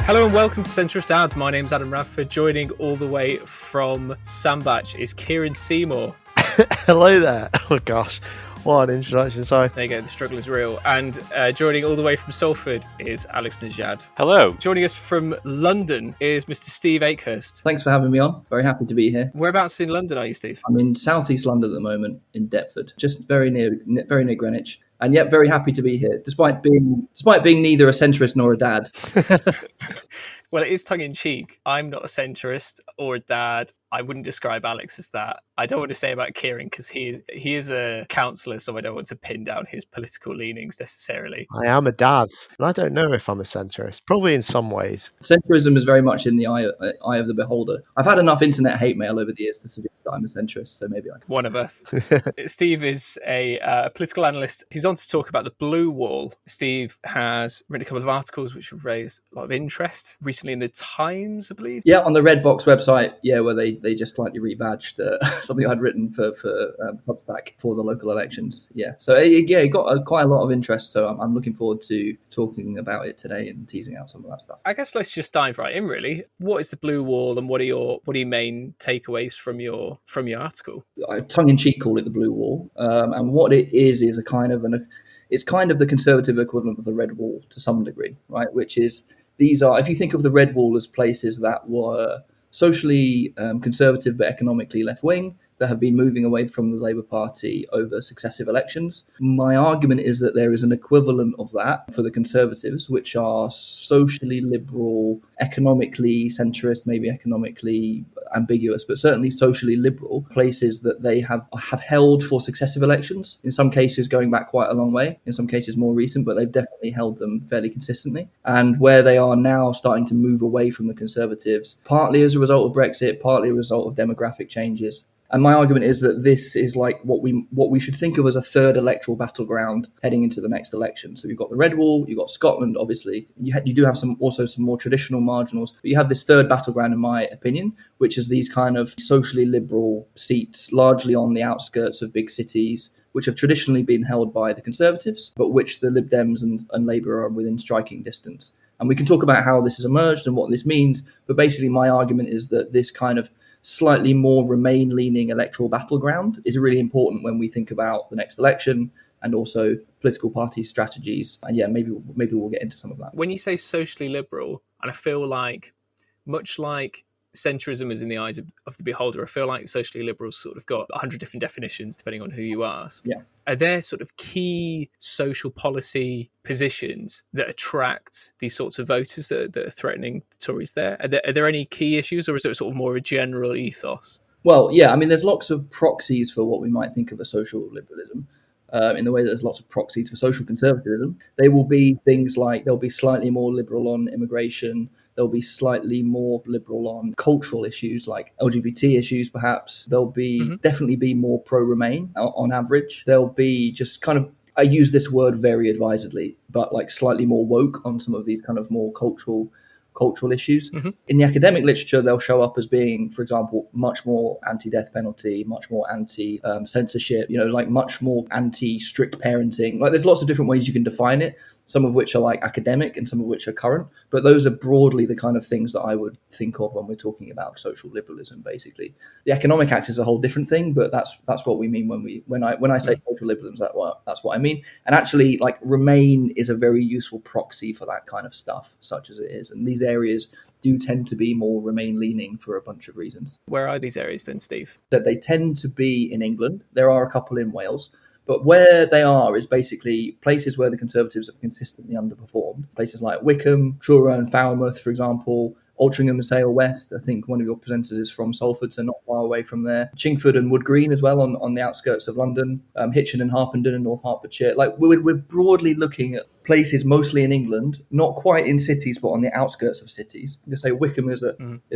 Hello and welcome to Centrist Ads. My name's Adam Radford. Joining all the way from Sandbach is Kieran Seymour. Hello there. Oh gosh, what an introduction. Sorry. There you go, the struggle is real. And joining all the way from Salford is Alex Negad. Hello. Joining us from London is Mr. Steve Akehurst. Thanks for having me on. Very happy to be here. Whereabouts in London are you, Steve? I'm in southeast London at the moment, in Deptford, just very near Greenwich, and yet very happy to be here, despite being neither a centrist nor a dad. Well, it is tongue-in-cheek. I'm not a centrist or a dad. I wouldn't describe Alex as that. I don't want to say about Kieran because he is a counsellor, so I don't want to pin down his political leanings necessarily. I am a dad, and I don't know if I'm a centrist. Probably in some ways. Centrism is very much in the eye of the beholder. I've had enough internet hate mail over the years to suggest that I'm a centrist, so maybe I can. One of us. Steve is a political analyst. He's on to talk about the blue wall. Steve has written a couple of articles which have raised a lot of interest recently in the Times, I believe. Yeah, on the Redbox website, where they just slightly rebadged something I'd written for Substack for the local elections. Yeah, so it got quite a lot of interest. So I'm looking forward to talking about it today and teasing out some of that stuff. I guess let's just dive right in. Really, what is the blue wall, and what are your main takeaways from your article? I tongue-in-cheek call it the blue wall, and what it is it's kind of the conservative equivalent of the red wall to some degree, right? Which is these are, if you think of the red wall as places that were socially conservative but economically left-wing, that have been moving away from the Labour Party over successive elections. My argument is that there is an equivalent of that for the Conservatives, which are socially liberal, economically centrist, maybe economically ambiguous, but certainly socially liberal places that they have held for successive elections, in some cases going back quite a long way, in some cases more recent, but they've definitely held them fairly consistently. And where they are now starting to move away from the Conservatives, partly as a result of Brexit, partly a result of demographic changes. And my argument is that this is like what we should think of as a third electoral battleground heading into the next election. So you've got the Red Wall, you've got Scotland, obviously. You do have some more traditional marginals, but you have this third battleground, in my opinion, which is these kind of socially liberal seats, largely on the outskirts of big cities, which have traditionally been held by the Conservatives, but which the Lib Dems and Labour are within striking distance. And we can talk about how this has emerged and what this means, but basically my argument is that this kind of slightly more Remain-leaning electoral battleground is really important when we think about the next election and also political party strategies. And yeah, maybe we'll get into some of that. When you say socially liberal, and I feel like, much like centrism is in the eyes of the beholder, I feel like socially liberals sort of got 100 different definitions depending on who you ask. Yeah. Are there sort of key social policy positions that attract these sorts of voters that are threatening the Tories there? Are there any key issues, or is it sort of more a general ethos? Well, yeah, I mean, there's lots of proxies for what we might think of as social liberalism. In the way that there's lots of proxies for social conservatism. They will be things like they'll be slightly more liberal on immigration. They'll be slightly more liberal on cultural issues like LGBT issues, perhaps. They'll be definitely be more pro-Remain on average. They'll be just kind of, I use this word very advisedly, but like slightly more woke on some of these kind of more cultural issues. In the academic literature, they'll show up as being, for example, much more anti-death penalty, much more anti-censorship, like much more anti-strict parenting. Like there's lots of different ways you can define it, some of which are like academic and some of which are current. But those are broadly the kind of things that I would think of when we're talking about social liberalism, basically. The economic axis is a whole different thing, but that's what we mean when I say social liberalism, that's what I mean. And actually, like Remain is a very useful proxy for that kind of stuff, such as it is. And these areas do tend to be more Remain-leaning for a bunch of reasons. Where are these areas then, Steve? That they tend to be in England. There are a couple in Wales. But where they are is basically places where the Conservatives have consistently underperformed. Places like Wickham, Truro and Falmouth, for example, Altrincham and Sale West. I think one of your presenters is from Salford, so not far away from there. Chingford and Wood Green as well on the outskirts of London. Hitchin and Harpenden and North Hertfordshire. Like we're broadly looking at places mostly in England, not quite in cities, but on the outskirts of cities. I'm going to say Wickham is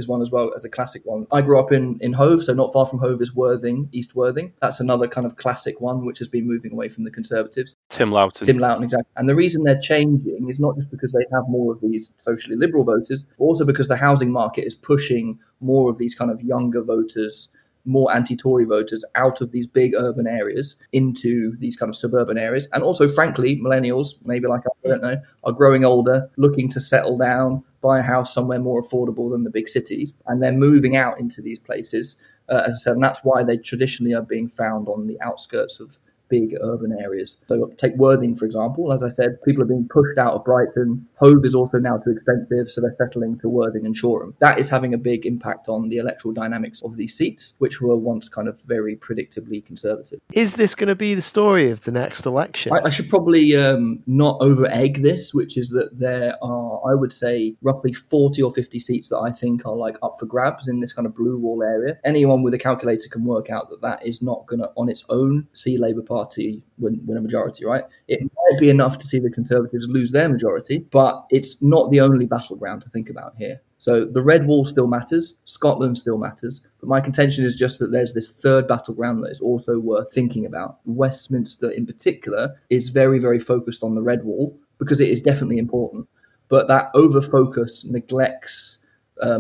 one as well, as a classic one. I grew up in Hove, so not far from Hove is Worthing, East Worthing. That's another kind of classic one, which has been moving away from the Conservatives. Tim Loughton, exactly. And the reason they're changing is not just because they have more of these socially liberal voters, but also because the housing market is pushing more of these kind of younger voters, more anti-Tory voters out of these big urban areas into these kind of suburban areas. And also, frankly, millennials, maybe like us, I don't know, are growing older, looking to settle down, buy a house somewhere more affordable than the big cities, and they're moving out into these places, as I said, and that's why they traditionally are being found on the outskirts of big urban areas. So take Worthing, for example. As I said, people are being pushed out of Brighton. Hove is also now too expensive, so they're settling to Worthing and Shoreham. That is having a big impact on the electoral dynamics of these seats, which were once kind of very predictably conservative. Is this going to be the story of the next election? I should probably not over-egg this, which is that there are, I would say, roughly 40 or 50 seats that I think are like up for grabs in this kind of blue wall area. Anyone with a calculator can work out that that is not going to, on its own, see Labour Party win a majority, right? It might be enough to see the Conservatives lose their majority, but it's not the only battleground to think about here. So the red wall still matters, Scotland still matters, but my contention is just that there's this third battleground that is also worth thinking about. Westminster in particular is very, very focused on the red wall because it is definitely important, but that over-focus neglects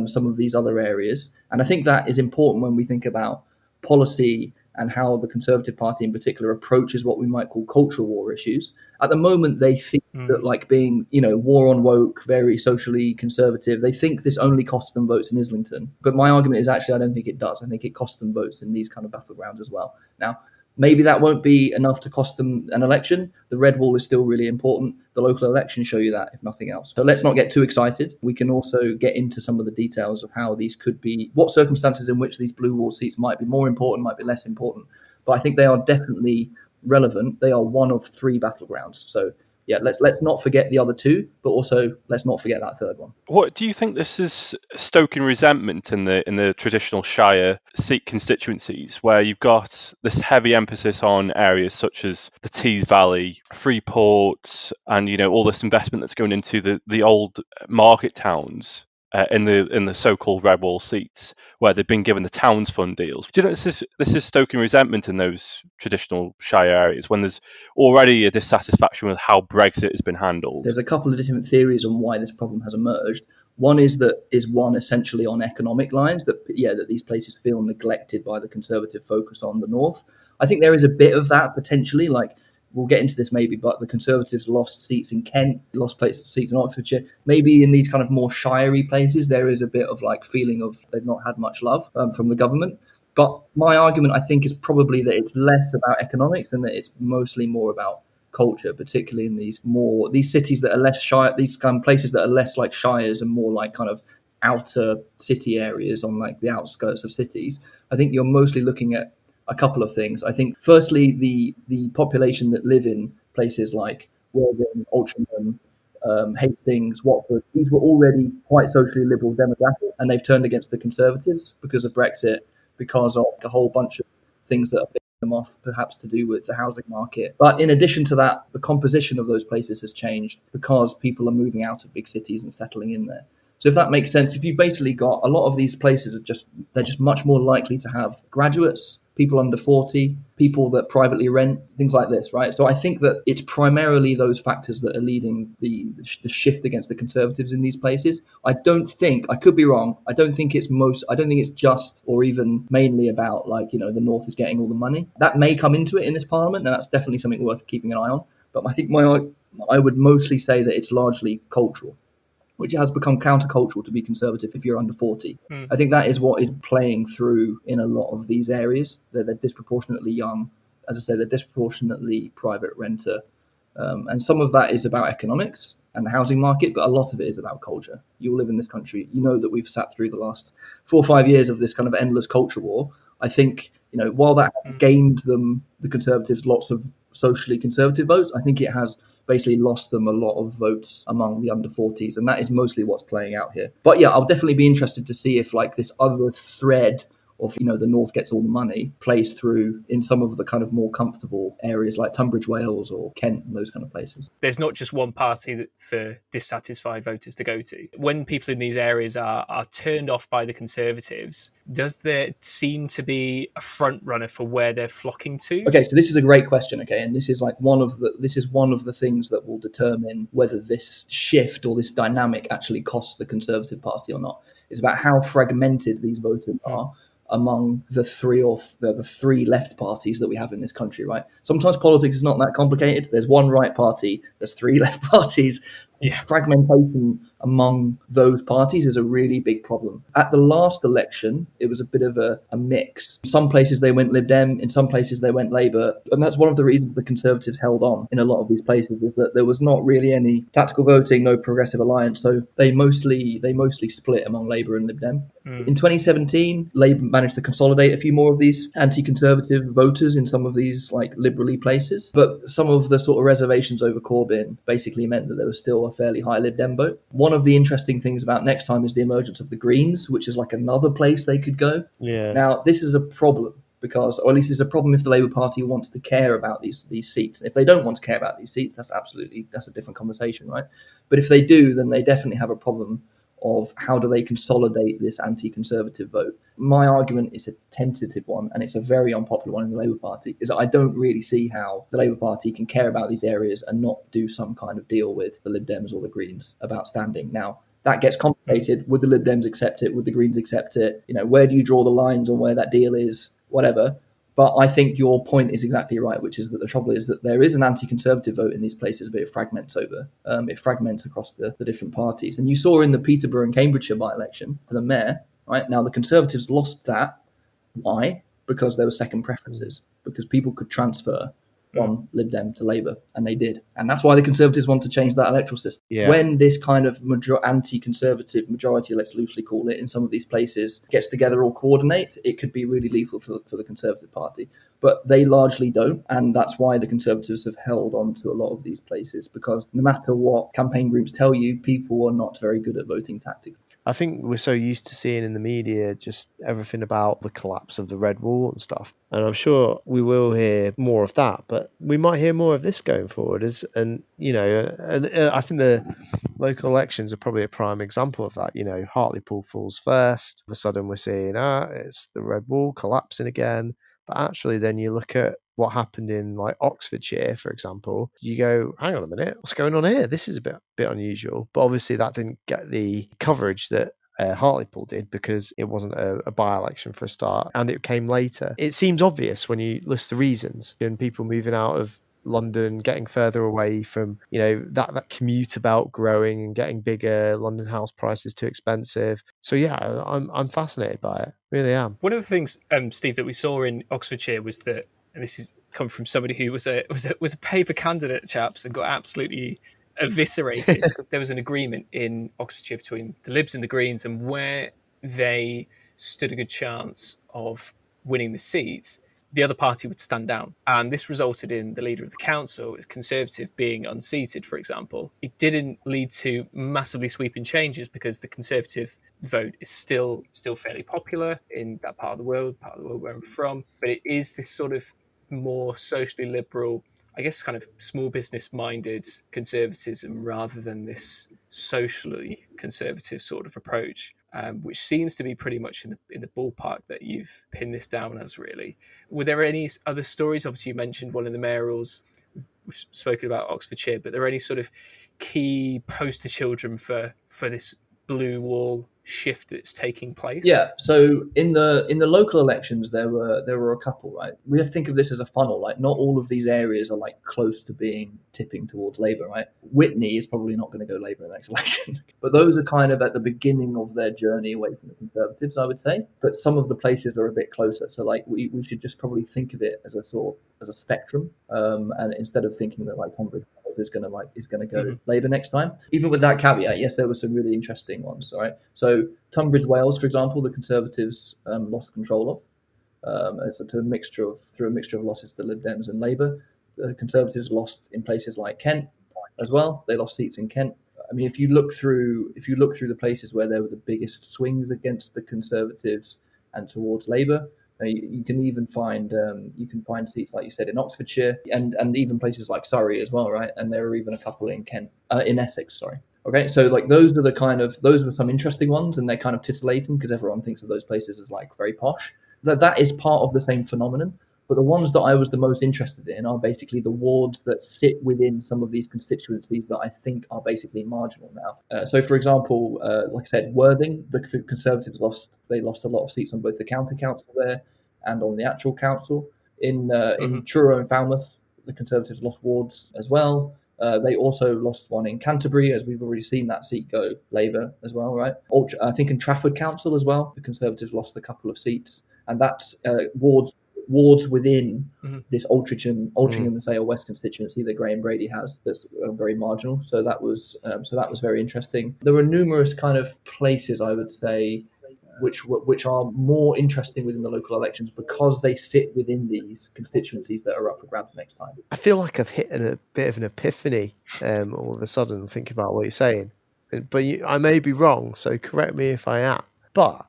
some of these other areas. And I think that is important when we think about policy and how the Conservative Party in particular approaches what we might call cultural war issues. At the moment, they think that like being, war on woke, very socially conservative, they think this only costs them votes in Islington. But my argument is actually I don't think it does. I think it costs them votes in these kind of battlegrounds as well. Now, maybe that won't be enough to cost them an election. The red wall is still really important. The local elections show you that, if nothing else. So let's not get too excited. We can also get into some of the details of how these could be, what circumstances in which these blue wall seats might be more important, might be less important. But I think they are definitely relevant. They are one of three battlegrounds. So yeah, let's not forget the other two, but also let's not forget that third one. What do you think this is stoking resentment in the traditional Shire seat constituencies, where you've got this heavy emphasis on areas such as the Tees Valley, Freeport, and all this investment that's going into the old market towns? In the so-called red wall seats, where they've been given the towns fund deals. Do you think this is stoking resentment in those traditional Shire areas when there's already a dissatisfaction with how Brexit has been handled? There's a couple of different theories on why this problem has emerged. One is essentially on economic lines, that these places feel neglected by the Conservative focus on the north. I think there is a bit of that potentially, like we'll get into this maybe, but the Conservatives lost seats in Kent, lost seats in Oxfordshire. Maybe in these kind of more shirey places, there is a bit of like feeling of they've not had much love from the government. But my argument, I think, is probably that it's less about economics and that it's mostly more about culture, particularly in these cities that are less shire, these kind of places that are less like shires and more like kind of outer city areas on like the outskirts of cities. I think you're mostly looking at a couple of things. I think, firstly, the population that live in places like Worthing, Altrincham, Hastings, Watford, these were already quite socially liberal demographic, and they've turned against the Conservatives because of Brexit, because of a whole bunch of things that are picking them off, perhaps to do with the housing market. But in addition to that, the composition of those places has changed because people are moving out of big cities and settling in there. So if that makes sense, if you've basically got a lot of these places they're just much more likely to have graduates, people under 40, people that privately rent, things like this, right? So I think that it's primarily those factors that are leading the shift against the Conservatives in these places. I could be wrong, I don't think it's just or even mainly about the North is getting all the money. That may come into it in this Parliament, and that's definitely something worth keeping an eye on. But I think I would mostly say that it's largely cultural, which has become countercultural to be Conservative if you're under 40. I think that is what is playing through in a lot of these areas. They're disproportionately young. As I say, they're disproportionately private renter. And some of that is about economics and the housing market, but a lot of it is about culture. You all live in this country. You know that we've sat through the last 4 or 5 years of this kind of endless culture war. I think, while that gained the Conservatives, lots of socially conservative votes, I think it has basically lost them a lot of votes among the under 40s, and that is mostly what's playing out here. But yeah, I'll definitely be interested to see if this other thread of the North gets all the money plays through in some of the kind of more comfortable areas like Tunbridge Wells or Kent and those kind of places. There's not just one party for dissatisfied voters to go to. When people in these areas are turned off by the Conservatives, does there seem to be a front runner for where they're flocking to? Okay, so this is a great question, okay, and this is one of the things that will determine whether this shift or this dynamic actually costs the Conservative Party or not. It's about how fragmented these voters are among the three left parties that we have in this country, right? Sometimes politics is not that complicated. There's one right party, there's three left parties, Yeah. Fragmentation among those parties is a really big problem. At the last election, it was a bit of a mix. Some places they went Lib Dem, in some places they went Labour. And that's one of the reasons the Conservatives held on in a lot of these places, is that there was not really any tactical voting, no progressive alliance. So they mostly split among Labour and Lib Dem. In 2017, Labour managed to consolidate a few more of these anti-conservative voters in some of these like liberally places. But some of the sort of reservations over Corbyn basically meant that there was still a fairly high Lib Dem vote. One of the interesting things about next time is the emergence of the Greens, which is like another place they could go. Yeah. Now, this is a problem because, or at least it's a problem if the Labour Party wants to care about these seats. If they don't want to care about these seats, that's a different conversation, right? But if they do, then they definitely have a problem of how do they consolidate this anti-conservative vote. My argument is a tentative one, and it's a very unpopular one in the Labour Party, is that I don't really see how the Labour Party can care about these areas and not do some kind of deal with the Lib Dems or the Greens about standing. Now, that gets complicated. Would the Lib Dems accept it? Would the Greens accept it? Where do you draw the lines on where that deal is? Whatever. But I think your point is exactly right, which is that the trouble is that there is an anti-conservative vote in these places, but it fragments across the different parties. And you saw in the Peterborough and Cambridgeshire by-election for the mayor, right? Now, the Conservatives lost that. Why? Because there were second preferences, because people could transfer from Lib Dem to Labour, and they did. And that's why the Conservatives want to change that electoral system. Yeah. When this kind of anti-conservative majority, let's loosely call it, in some of these places gets together or coordinates, it could be really lethal for the Conservative Party. But they largely don't, and that's why the Conservatives have held on to a lot of these places, because no matter what campaign groups tell you, people are not very good at voting tactics. I think we're so used to seeing in the media just everything about the collapse of the Red Wall and stuff. And I'm sure we will hear more of that, but we might hear more of this going forward. And I think the local elections are probably a prime example of that. Hartlepool falls first. All of a sudden we're seeing, it's the Red Wall collapsing again. But actually then you look at what happened in like Oxfordshire, for example, you go, hang on a minute, what's going on here? This is a bit unusual. But obviously that didn't get the coverage that Hartlepool did, because it wasn't a by-election for a start, and it came later. It seems obvious when you list the reasons, and people moving out of London, getting further away from that commuter belt growing and getting bigger. London house prices too expensive. So yeah, I'm fascinated by it. Really am. One of the things, Steve, that we saw in Oxfordshire was that, and this is come from somebody who was a paper candidate, chaps, and got absolutely eviscerated. There was an agreement in Oxfordshire between the Libs and the Greens, and where they stood a good chance of winning the seats, the other party would stand down. And this resulted in the leader of the council, a Conservative, being unseated, for example. It didn't lead to massively sweeping changes, because the Conservative vote is still fairly popular in that part of the world where I'm from. But it is this sort of more socially liberal, I guess, kind of small business minded conservatism, rather than this socially conservative sort of approach, which seems to be pretty much in the ballpark that you've pinned this down as. Really, were there any other stories? Obviously you mentioned one of the mayorals. We've spoken about Oxfordshire, but are there any sort of key poster children for this blue wall shift that's taking place? Yeah. So in the local elections, there were a couple, right? We have to think of this as a funnel. Like, not all of these areas are like close to being tipping towards Labour, right? Whitney is probably not going to go Labour in the next election, but those are kind of at the beginning of their journey away from the Conservatives, I would say. But some of the places are a bit closer. So like we should just probably think of it as a spectrum, and instead of thinking that like Tonbridge is going to go Labour next time. Even with that caveat, yes, there were some really interesting ones. All right, so Tunbridge Wells, for example, the Conservatives lost control of. Through a mixture of losses to the Lib Dems and Labour. The Conservatives lost in places like Kent as well. They lost seats in Kent. I mean, if you look through the places where there were the biggest swings against the Conservatives and towards Labour, you can even find seats, like you said, in Oxfordshire and even places like Surrey as well, right? And there are even a couple in in Essex, sorry. Okay, so like those were some interesting ones, and they're kind of titillating because everyone thinks of those places as like very posh. That is part of the same phenomenon. But the ones that I was the most interested in are basically the wards that sit within some of these constituencies that I think are basically marginal now. So, for example, like I said, Worthing, the Conservatives lost a lot of seats on both the county council there and on the actual council. In Truro and Falmouth, the Conservatives lost wards as well. They also lost one in Canterbury, as we've already seen that seat go Labour as well, right? I think in Trafford Council as well, the Conservatives lost a couple of seats, and that's wards within this Altrincham and Sale West constituency that Graham Brady has. That's very marginal. So that was very interesting. There were numerous kind of places, I would say, which are more interesting within the local elections because they sit within these constituencies that are up for grabs next time. I feel like I've hit a bit of an epiphany all of a sudden thinking about what you're saying. But I may be wrong, so correct me if I am. But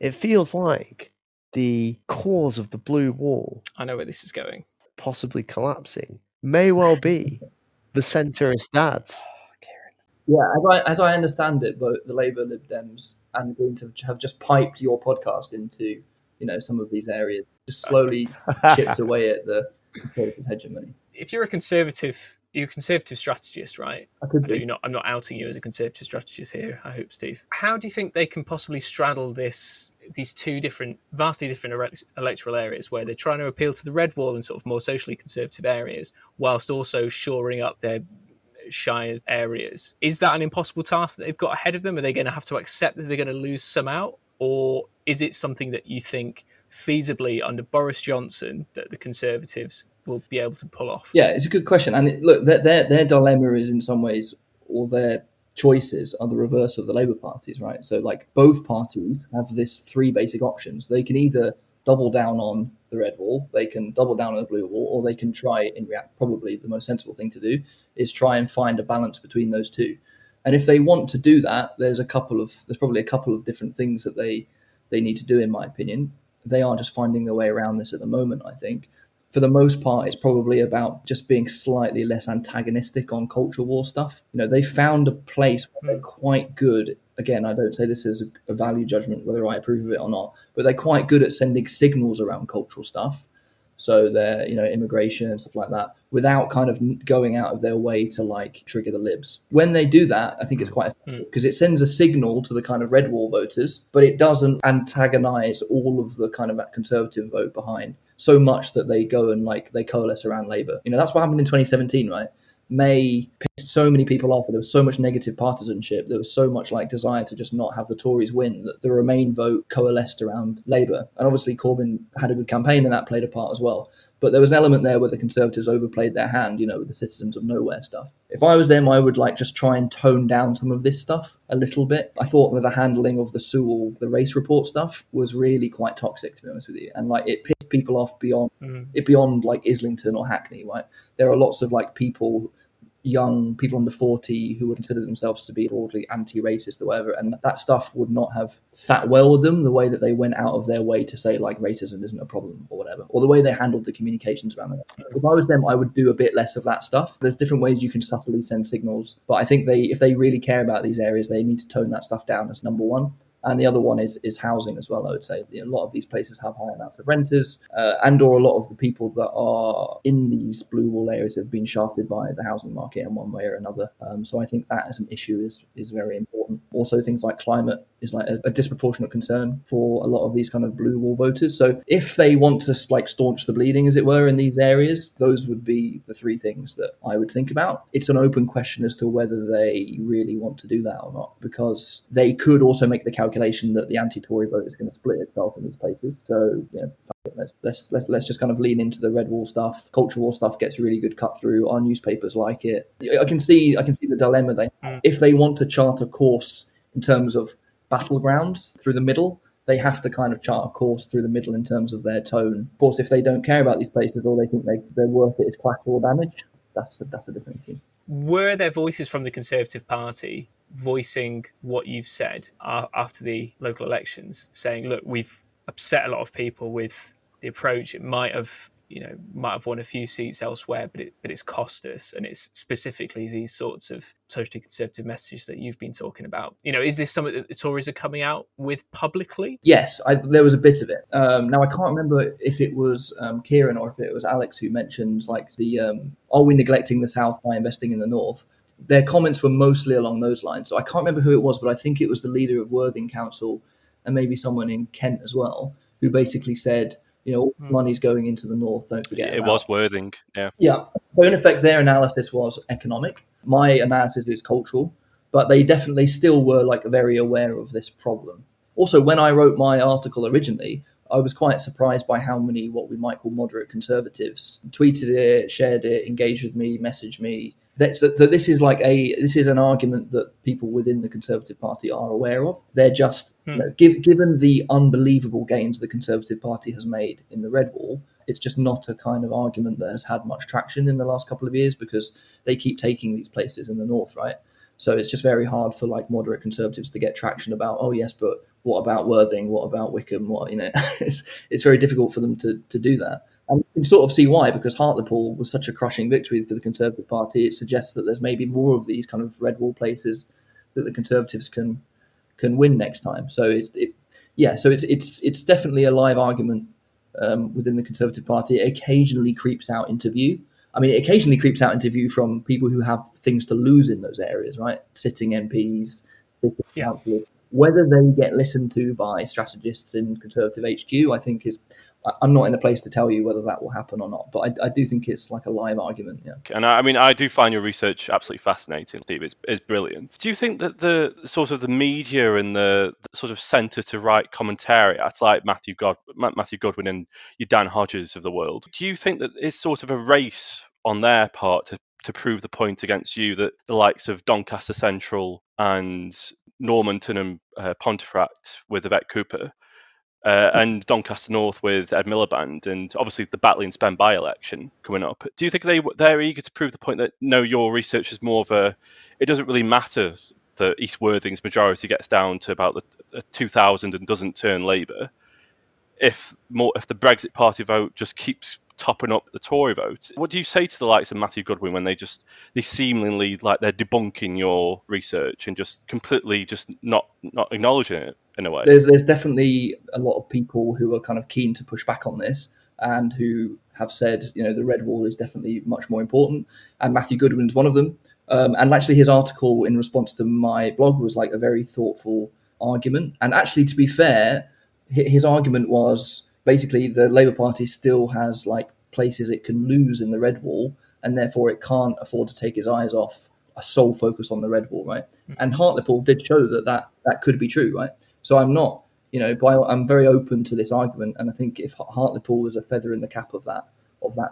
it feels like the cause of the blue wall, I know where this is going, possibly collapsing, may well be the centrist dads. Yeah, as I understand it, both the Labour, Lib Dems, and the Greens have just piped your podcast into some of these areas, just slowly chipped away at the Conservative hegemony. If you're a conservative, you're a conservative strategist, right? I could be. I'm not outing you as a conservative strategist here, I hope, Steve. How do you think they can possibly straddle these two vastly different electoral areas where they're trying to appeal to the red wall and sort of more socially conservative areas, whilst also shoring up their shire areas? Is that an impossible task that they've got ahead of them? Are they going to have to accept that they're going to lose some out? Or is it something that you think feasibly under Boris Johnson that the Conservatives will be able to pull off? Yeah, it's a good question. And look, their dilemma is in some ways, or their choices are the reverse of the Labour parties, right? So like both parties have this three basic options. They can either double down on the red wall, they can double down on the blue wall, or they can try, probably the most sensible thing to do is try and find a balance between those two. And if they want to do that, there's probably a couple of different things that they need to do, in my opinion. They are just finding their way around this at the moment, I think. For the most part, it's probably about just being slightly less antagonistic on culture war stuff. They found a place where they're quite good. Again, I don't say this as a value judgment, whether I approve of it or not, but they're quite good at sending signals around cultural stuff. So they're, immigration and stuff like that, without kind of going out of their way to like trigger the libs. When they do that, I think it's quite effective because it sends a signal to the kind of red wall voters, but it doesn't antagonize all of the kind of that conservative vote behind so much that they go and they coalesce around Labour. That's what happened in 2017, right? May pissed so many people off. There was so much negative partisanship. There was so much desire to just not have the Tories win that the Remain vote coalesced around Labour. And obviously Corbyn had a good campaign and that played a part as well. But there was an element there where the Conservatives overplayed their hand, with the Citizens of Nowhere stuff. If I was them, I would just try and tone down some of this stuff a little bit. I thought that the handling of the Sewell, the race report stuff was really quite toxic, to be honest with you. And it pissed people off beyond Islington or Hackney, right? There are lots of young people under 40 who would consider themselves to be broadly anti-racist or whatever, and that stuff would not have sat well with them the way that they went out of their way to say racism isn't a problem or whatever, or the way they handled the communications around it. If I was them, I would do a bit less of that stuff. There's different ways you can subtly send signals, but I think if they really care about these areas, they need to tone that stuff down as number one. And the other one is housing as well, I would say. A lot of these places have high amounts of renters and or a lot of the people that are in these blue wall areas have been shafted by the housing market in one way or another. So I think that as an issue is very important. Also, things like climate is a disproportionate concern for a lot of these kind of blue wall voters. So if they want to staunch the bleeding, as it were, in these areas, those would be the three things that I would think about. It's an open question as to whether they really want to do that or not, because they could also make the calculation that the anti-Tory vote is going to split itself in these places. So let's just kind of lean into the red wall stuff. Culture war stuff gets really good cut through. Our newspapers like it. I can see the dilemma they have. If they want to chart a course in terms of battlegrounds through the middle, they have to kind of chart a course through the middle in terms of their tone. Of course, if they don't care about these places or they think they're worth it as collateral damage, that's a different issue. Were there voices from the Conservative Party voicing what you've said after the local elections, saying, look, we've upset a lot of people with the approach. It might have won a few seats elsewhere, but it's cost us, and it's specifically these sorts of socially conservative messages that you've been talking about. Is this something that the Tories are coming out with publicly? Yes, there was a bit of it. Now I can't remember if it was Kieran or if it was Alex who mentioned are we neglecting the South by investing in the North? Their comments were mostly along those lines. So I can't remember who it was, but I think it was the leader of Worthing Council and maybe someone in Kent as well, who basically said, All the money's going into the north. Don't forget It about. was Worthing, yeah. Yeah. So in effect, their analysis was economic. My analysis is cultural, but they definitely still were like very aware of this problem. Also, when I wrote my article originally, I was quite surprised by how many what we might call moderate conservatives tweeted it, shared it, engaged with me, messaged me. So this is an argument that people within the Conservative Party are aware of. They're just given the unbelievable gains the Conservative Party has made in the Red Wall, it's just not a kind of argument that has had much traction in the last couple of years because they keep taking these places in the north, right? So it's just very hard for like moderate conservatives to get traction about, oh yes, but what about Worthing? What about Wickham? It's very difficult for them to do that. And you can sort of see why, because Hartlepool was such a crushing victory for the Conservative Party. It suggests that there's maybe more of these kind of red wall places that the Conservatives can win next time. So it's definitely a live argument within the Conservative Party. It occasionally creeps out into view. I mean, it occasionally creeps out into view from people who have things to lose in those areas, right? Sitting MPs, sitting councillors. Whether they get listened to by strategists in Conservative HQ, I think I'm not in a place to tell you whether that will happen or not, but I do think it's like a live argument. Yeah. And I mean, I do find your research absolutely fascinating, Steve. It's brilliant. Do you think that the sort of the media and the sort of centre to right commentariat, like Matthew Godwin and your Dan Hodges of the world, do you think that it's sort of a race on their part to prove the point against you that the likes of Doncaster Central and Normanton and Pontefract with Yvette Cooper and Doncaster North with Ed Miliband, and obviously the Batley Spen by-election coming up. Do you think they're eager to prove the point that no, your research is more of it doesn't really matter that East Worthing's majority gets down to about the 2,000 and doesn't turn Labour? If the Brexit Party vote just keeps topping up the Tory vote, what do you say to the likes of Matthew Godwin when they seemingly like they're debunking your research and just completely just not acknowledging it in a way? There's definitely a lot of people who are kind of keen to push back on this and who have said, the Red Wall is definitely much more important, and Matthew Goodwin's one of them. And actually, his article in response to my blog was like a very thoughtful argument. And actually, to be fair, his argument was basically the Labour Party still has like places it can lose in the Red Wall, and therefore it can't afford to take its eyes off a sole focus on the Red Wall, right? And Hartlepool did show that could be true, right? So I'm not, I'm very open to this argument, and I think if Hartlepool was a feather in the cap of that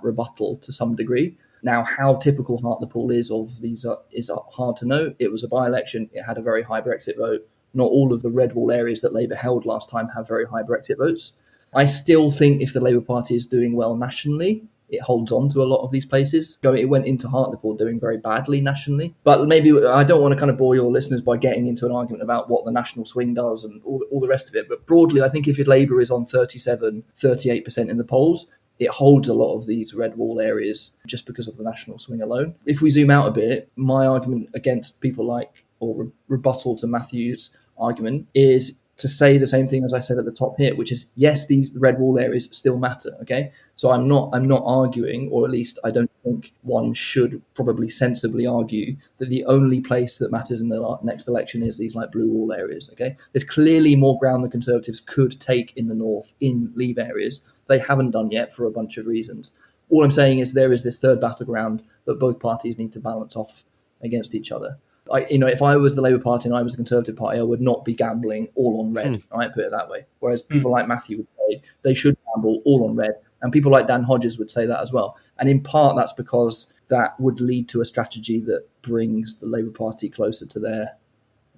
rebuttal to some degree. Now, how typical Hartlepool is of these is hard to know. It was a by-election. It had a very high Brexit vote. Not all of the Red Wall areas that Labour held last time have very high Brexit votes. I still think if the Labour Party is doing well nationally, it holds on to a lot of these places. It went into Hartlepool doing very badly nationally. But maybe I don't want to kind of bore your listeners by getting into an argument about what the national swing does and all the rest of it. But broadly, I think if Labour is on 37, 38% in the polls, it holds a lot of these Red Wall areas just because of the national swing alone. If we zoom out a bit, my argument against people like, or rebuttal to Matthew's argument, is to say the same thing as I said at the top here, which is, yes, these Red Wall areas still matter, okay? So I'm not arguing, or at least I don't think one should probably sensibly argue that the only place that matters in the next election is these like Blue Wall areas, okay? There's clearly more ground the Conservatives could take in the north in Leave areas. They haven't done yet for a bunch of reasons. All I'm saying is there is this third battleground that both parties need to balance off against each other. If I was the Labour Party and I was the Conservative Party, I would not be gambling all on red. I might put it that way. Whereas people like Matthew would say they should gamble all on red, and people like Dan Hodges would say that as well. And in part, that's because that would lead to a strategy that brings the Labour Party closer to their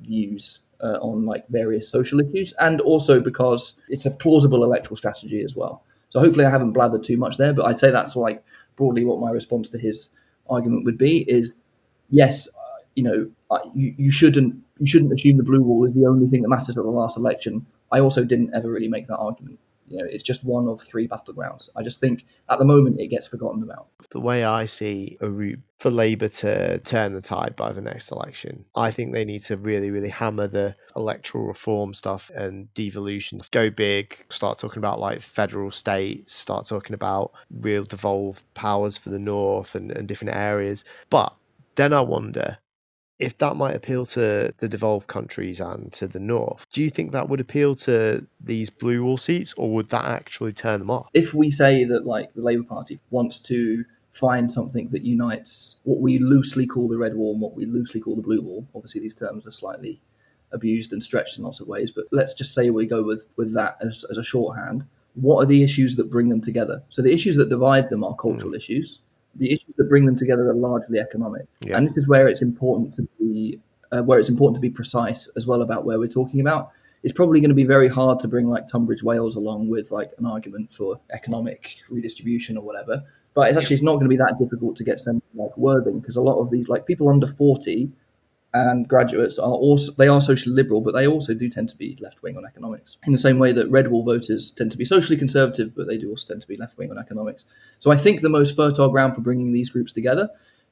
views on like various social issues, and also because it's a plausible electoral strategy as well. So hopefully, I haven't blathered too much there, but I'd say that's like broadly what my response to his argument would be: is yes. You shouldn't assume the Blue Wall is the only thing that matters at the last election. I also didn't ever really make that argument. It's just one of three battlegrounds. I just think at the moment it gets forgotten about. The way I see a route for Labour to turn the tide by the next election, I think they need to really, really hammer the electoral reform stuff and devolution. Go big, start talking about like federal states, start talking about real devolved powers for the north and different areas. But then I wonder, if that might appeal to the devolved countries and to the north, do you think that would appeal to these blue wall seats, or would that actually turn them off? If we say that like the Labour Party wants to find something that unites what we loosely call the red wall and what we loosely call the blue wall, obviously these terms are slightly abused and stretched in lots of ways, but let's just say we go with that as a shorthand. What are the issues that bring them together? So the issues that divide them are cultural issues. The issues that bring them together are largely economic, and this is where it's important to be precise as well about where we're talking about. It's probably going to be very hard to bring like Tunbridge Wells along with like an argument for economic redistribution or whatever. But it's not going to be that difficult to get something like Worthing, because a lot of these like people under 40 and graduates are socially liberal, but they also do tend to be left wing on economics. In the same way that red wall voters tend to be socially conservative, but they do also tend to be left wing on economics. So I think the most fertile ground for bringing these groups together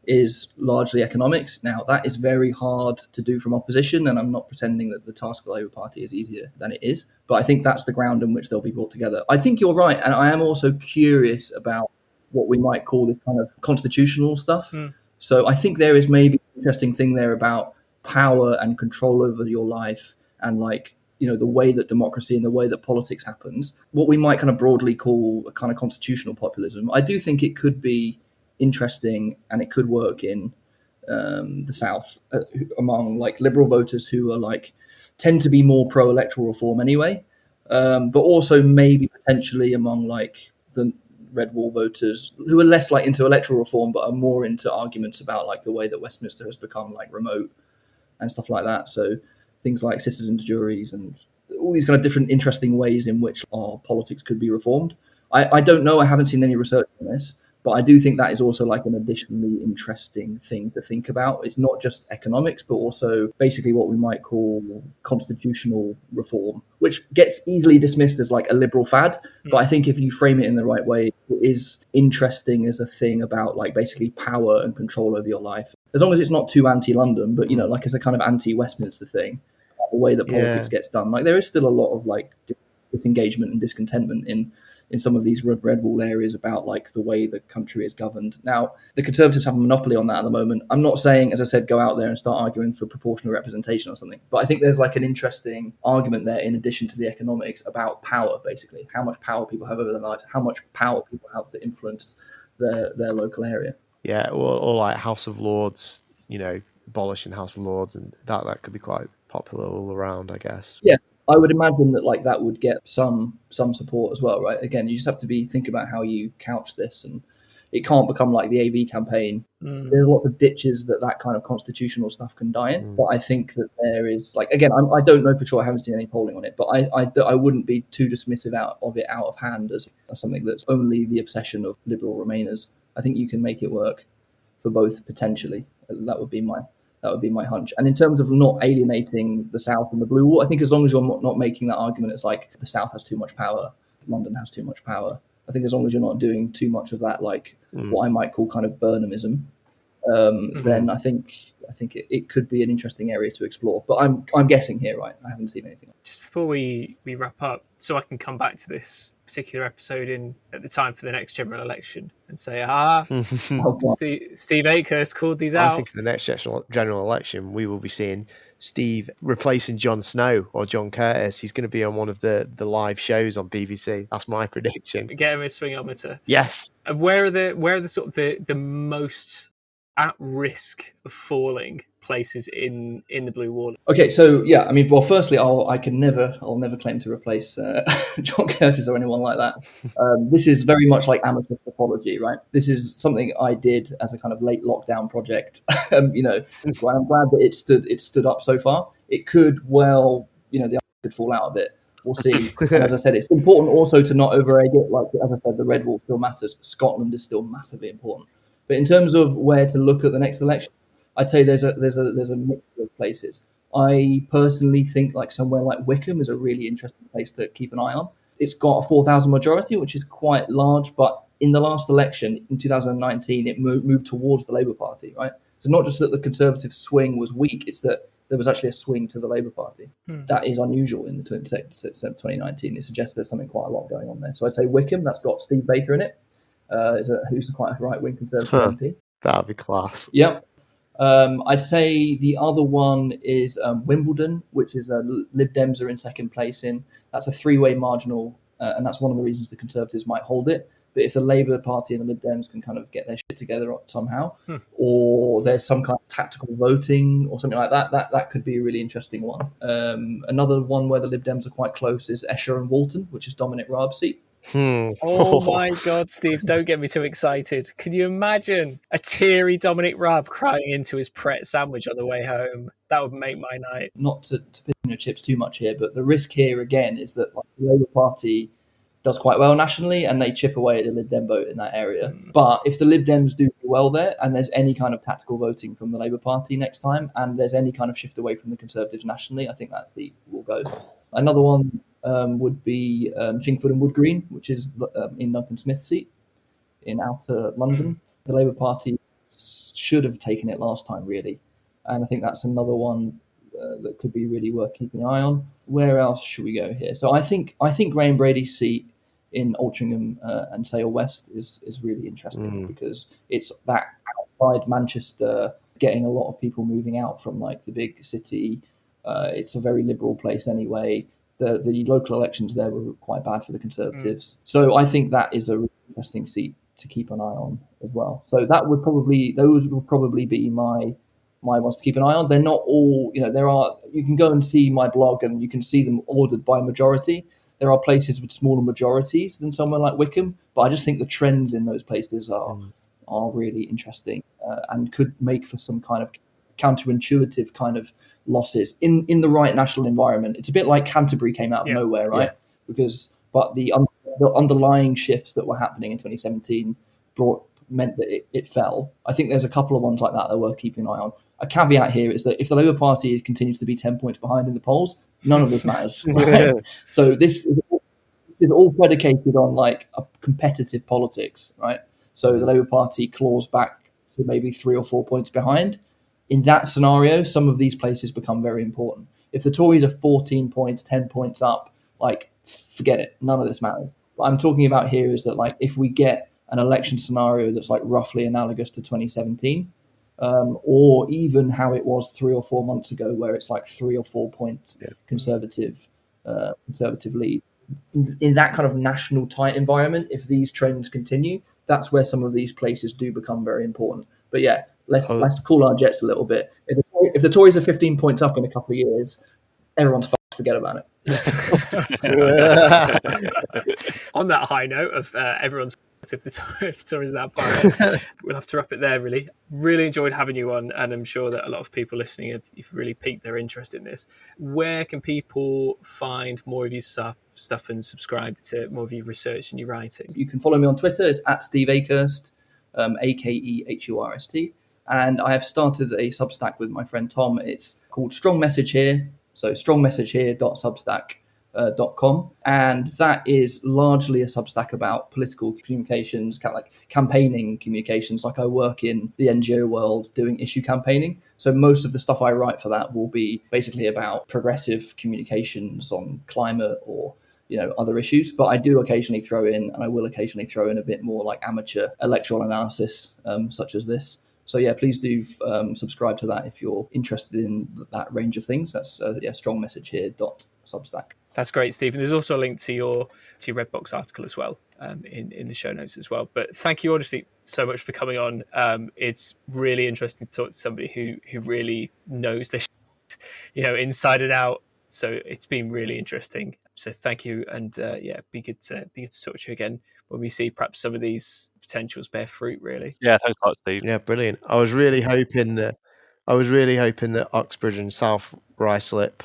is largely economics. Now, that is very hard to do from opposition, and I'm not pretending that the task for the Labour Party is easier than it is, but I think that's the ground in which they'll be brought together. I think you're right, and I am also curious about what we might call this kind of constitutional stuff. So I think there is maybe an interesting thing there about power and control over your life and like, the way that democracy and the way that politics happens, what we might kind of broadly call a kind of constitutional populism. I do think it could be interesting and it could work in the South among like liberal voters who are like tend to be more pro-electoral reform anyway, but also maybe potentially among like the red wall voters who are less like into electoral reform but are more into arguments about like the way that Westminster has become like remote and stuff like that. So things like citizens' juries and all these kind of different interesting ways in which our politics could be reformed. I don't know. I haven't seen any research on this, but I do think that is also like an additionally interesting thing to think about. It's not just economics, but also basically what we might call constitutional reform, which gets easily dismissed as like a liberal fad. But I think if you frame it in the right way, it is interesting as a thing about like basically power and control over your life. As long as it's not too anti-London, but like as a kind of anti-Westminster thing, the way that politics gets done. Like there is still a lot of like disengagement and discontentment in some of these red wall areas about like the way the country is governed. Now, the Conservatives have a monopoly on that at the moment. I'm not saying, as I said, go out there and start arguing for proportional representation or something, but I think there's like an interesting argument there in addition to the economics about power, basically, how much power people have over their lives, how much power people have to influence their local area. Yeah, or like House of Lords, abolishing House of Lords, and that could be quite popular all around, I guess. Yeah. I would imagine that like that would get some support as well, right? Again, you just have to think about how you couch this, and it can't become like the AV campaign. There's lots of ditches that kind of constitutional stuff can die in. But I think that there is like, again, I don't know for sure. I haven't seen any polling on it, but I wouldn't be too dismissive out of hand as something that's only the obsession of liberal Remainers. I think you can make it work for both potentially. That would be my hunch. And in terms of not alienating the South and the blue wall, I think as long as you're not making that argument, it's like the South has too much power, London has too much power. I think as long as you're not doing too much of that, like what I might call kind of Burnhamism, then I think it could be an interesting area to explore. But I'm guessing here, right? I haven't seen anything. Just before we wrap up, so I can come back to this particular episode at the time for the next general election and say, Steve Akehurst called these out. I think for the next general election, we will be seeing Steve replacing Jon Snow or John Curtis. He's going to be on one of the live shows on BBC. That's my prediction. Get him a swingometer. Yes. And where are the sort of the most at risk of falling places in the blue wall? Okay, so yeah, I mean, well, firstly, I'll never claim to replace John Curtis or anyone like that. This is very much like amateur psychology, right? This is something I did as a kind of late lockdown project. I'm glad that it stood up so far. It could the could fall out of it. We'll see. And as I said, it's important also to not overegg it. Like as I said, the red wall still matters. Scotland is still massively important. But in terms of where to look at the next election, I'd say there's a mixture of places. I personally think like somewhere like Wickham is a really interesting place to keep an eye on. It's got a 4,000 majority, which is quite large, but in the last election in 2019, it moved towards the Labour Party, right? So not just that the Conservative swing was weak, it's that there was actually a swing to the Labour Party. That is unusual in the 2019. It suggests there's something quite a lot going on there. So I'd say Wickham, that's got Steve Baker in it. Who's quite a right-wing Conservative MP. That'd be class. Yeah. I'd say the other one is Wimbledon, which is Lib Dems are in second place in. That's a three-way marginal, and that's one of the reasons the Conservatives might hold it. But if the Labour Party and the Lib Dems can kind of get their shit together somehow, or there's some kind of tactical voting or something like that, that could be a really interesting one. Another one where the Lib Dems are quite close is Esher and Walton, which is Dominic Raab's seat. Oh my God, Steve, don't get me too excited. Can you imagine a teary Dominic Raab crying into his Pret sandwich on the way home? That would make my night. Not to piss in your chips too much here, but the risk here again is that the Labour Party does quite well nationally and they chip away at the Lib Dem vote in that area. But if the Lib Dems do well there and there's any kind of tactical voting from the Labour Party next time and there's any kind of shift away from the Conservatives nationally, I think that seat will go. Another one would be Chingford and Wood Green, which is in Duncan Smith's seat in outer London. The Labour Party should have taken it last time, really. And I think that's another one that could be really worth keeping an eye on. Where else should we go here? So I think Graham Brady's seat in Altrincham and Sale West is really interesting because it's that outside Manchester, getting a lot of people moving out from like the big city. It's a very liberal place anyway. The local elections there were quite bad for the Conservatives. So I think that is a really interesting seat to keep an eye on as well. So those would probably be my ones to keep an eye on. They're not all, you can go and see my blog and you can see them ordered by majority. There are places with smaller majorities than somewhere like Wickham, but I just think the trends in those places are really interesting and could make for some kind of counterintuitive kind of losses in the right national environment. It's a bit like Canterbury came out of nowhere, right? But the underlying shifts that were happening in 2017 meant that it fell. I think there's a couple of ones like that worth keeping an eye on. A caveat here is that if the Labour Party continues to be 10 points behind in the polls, none of this matters. Right? So this is all predicated on like a competitive politics, right? So the Labour Party claws back to maybe 3 or 4 points behind. In that scenario, some of these places become very important. If the Tories are 14 points, 10 points up, like, forget it. None of this matters. What I'm talking about here is that, like, if we get an election scenario that's, like, roughly analogous to 2017, or even how it was 3 or 4 months ago, where it's, like, 3 or 4 points conservative lead. In that kind of national tight environment, if these trends continue, that's where some of these places do become very important. But yeah, let's cool our jets a little bit. If the Tories are 15 points up in a couple of years, everyone's fucked. Forget about it. On that high note of everyone's if the Tories are that far ahead, we'll have to wrap it there, really. Really enjoyed having you on, and I'm sure that a lot of people listening have really piqued their interest in this. Where can people find more of your stuff and subscribe to more of your research and your writing? You can follow me on Twitter. It's at Steve Akehurst, Akehurst. And I have started a Substack with my friend Tom. It's called Strong Message Here. So strongmessagehere.substack.com. And that is largely a Substack about political communications, kind of like campaigning communications. Like I work in the NGO world doing issue campaigning. So most of the stuff I write for that will be basically about progressive communications on climate or other issues. But I do occasionally throw in, and I will occasionally throw in a bit more like amateur electoral analysis, such as this. So yeah, please do subscribe to that if you're interested in that range of things. That's strongmessagehere.substack. That's great, Stephen. There's also a link to your Redbox article as well in the show notes as well. But thank you, honestly, so much for coming on. It's really interesting to talk to somebody who really knows this, inside and out. So it's been really interesting. So thank you, and be good to talk to you again when we see perhaps some of these potentials bear fruit. Really. Yeah, thanks a lot, Steve. Yeah, brilliant. I was really hoping that Uxbridge and South Ruislip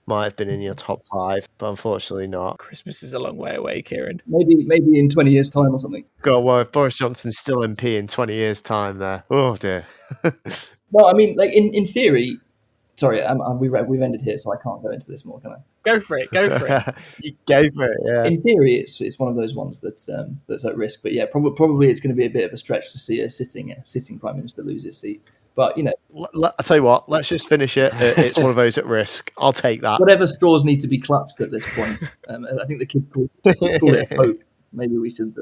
might have been in your top 5, but unfortunately not. Christmas is a long way away, Kieran. Maybe in 20 years' time or something. God, well, if Boris Johnson's still MP in 20 years' time there. Oh, dear. No, I mean, like in theory. Sorry, we've ended here, so I can't go into this more, can I? Go for it. Go for it, yeah. In theory, it's one of those ones that's at risk. But yeah, probably it's going to be a bit of a stretch to see a sitting Prime Minister lose his seat. But, I'll tell you what, let's just finish it. It's one of those at risk. I'll take that. Whatever straws need to be clutched at this point. I think the kids call it hope. Maybe we should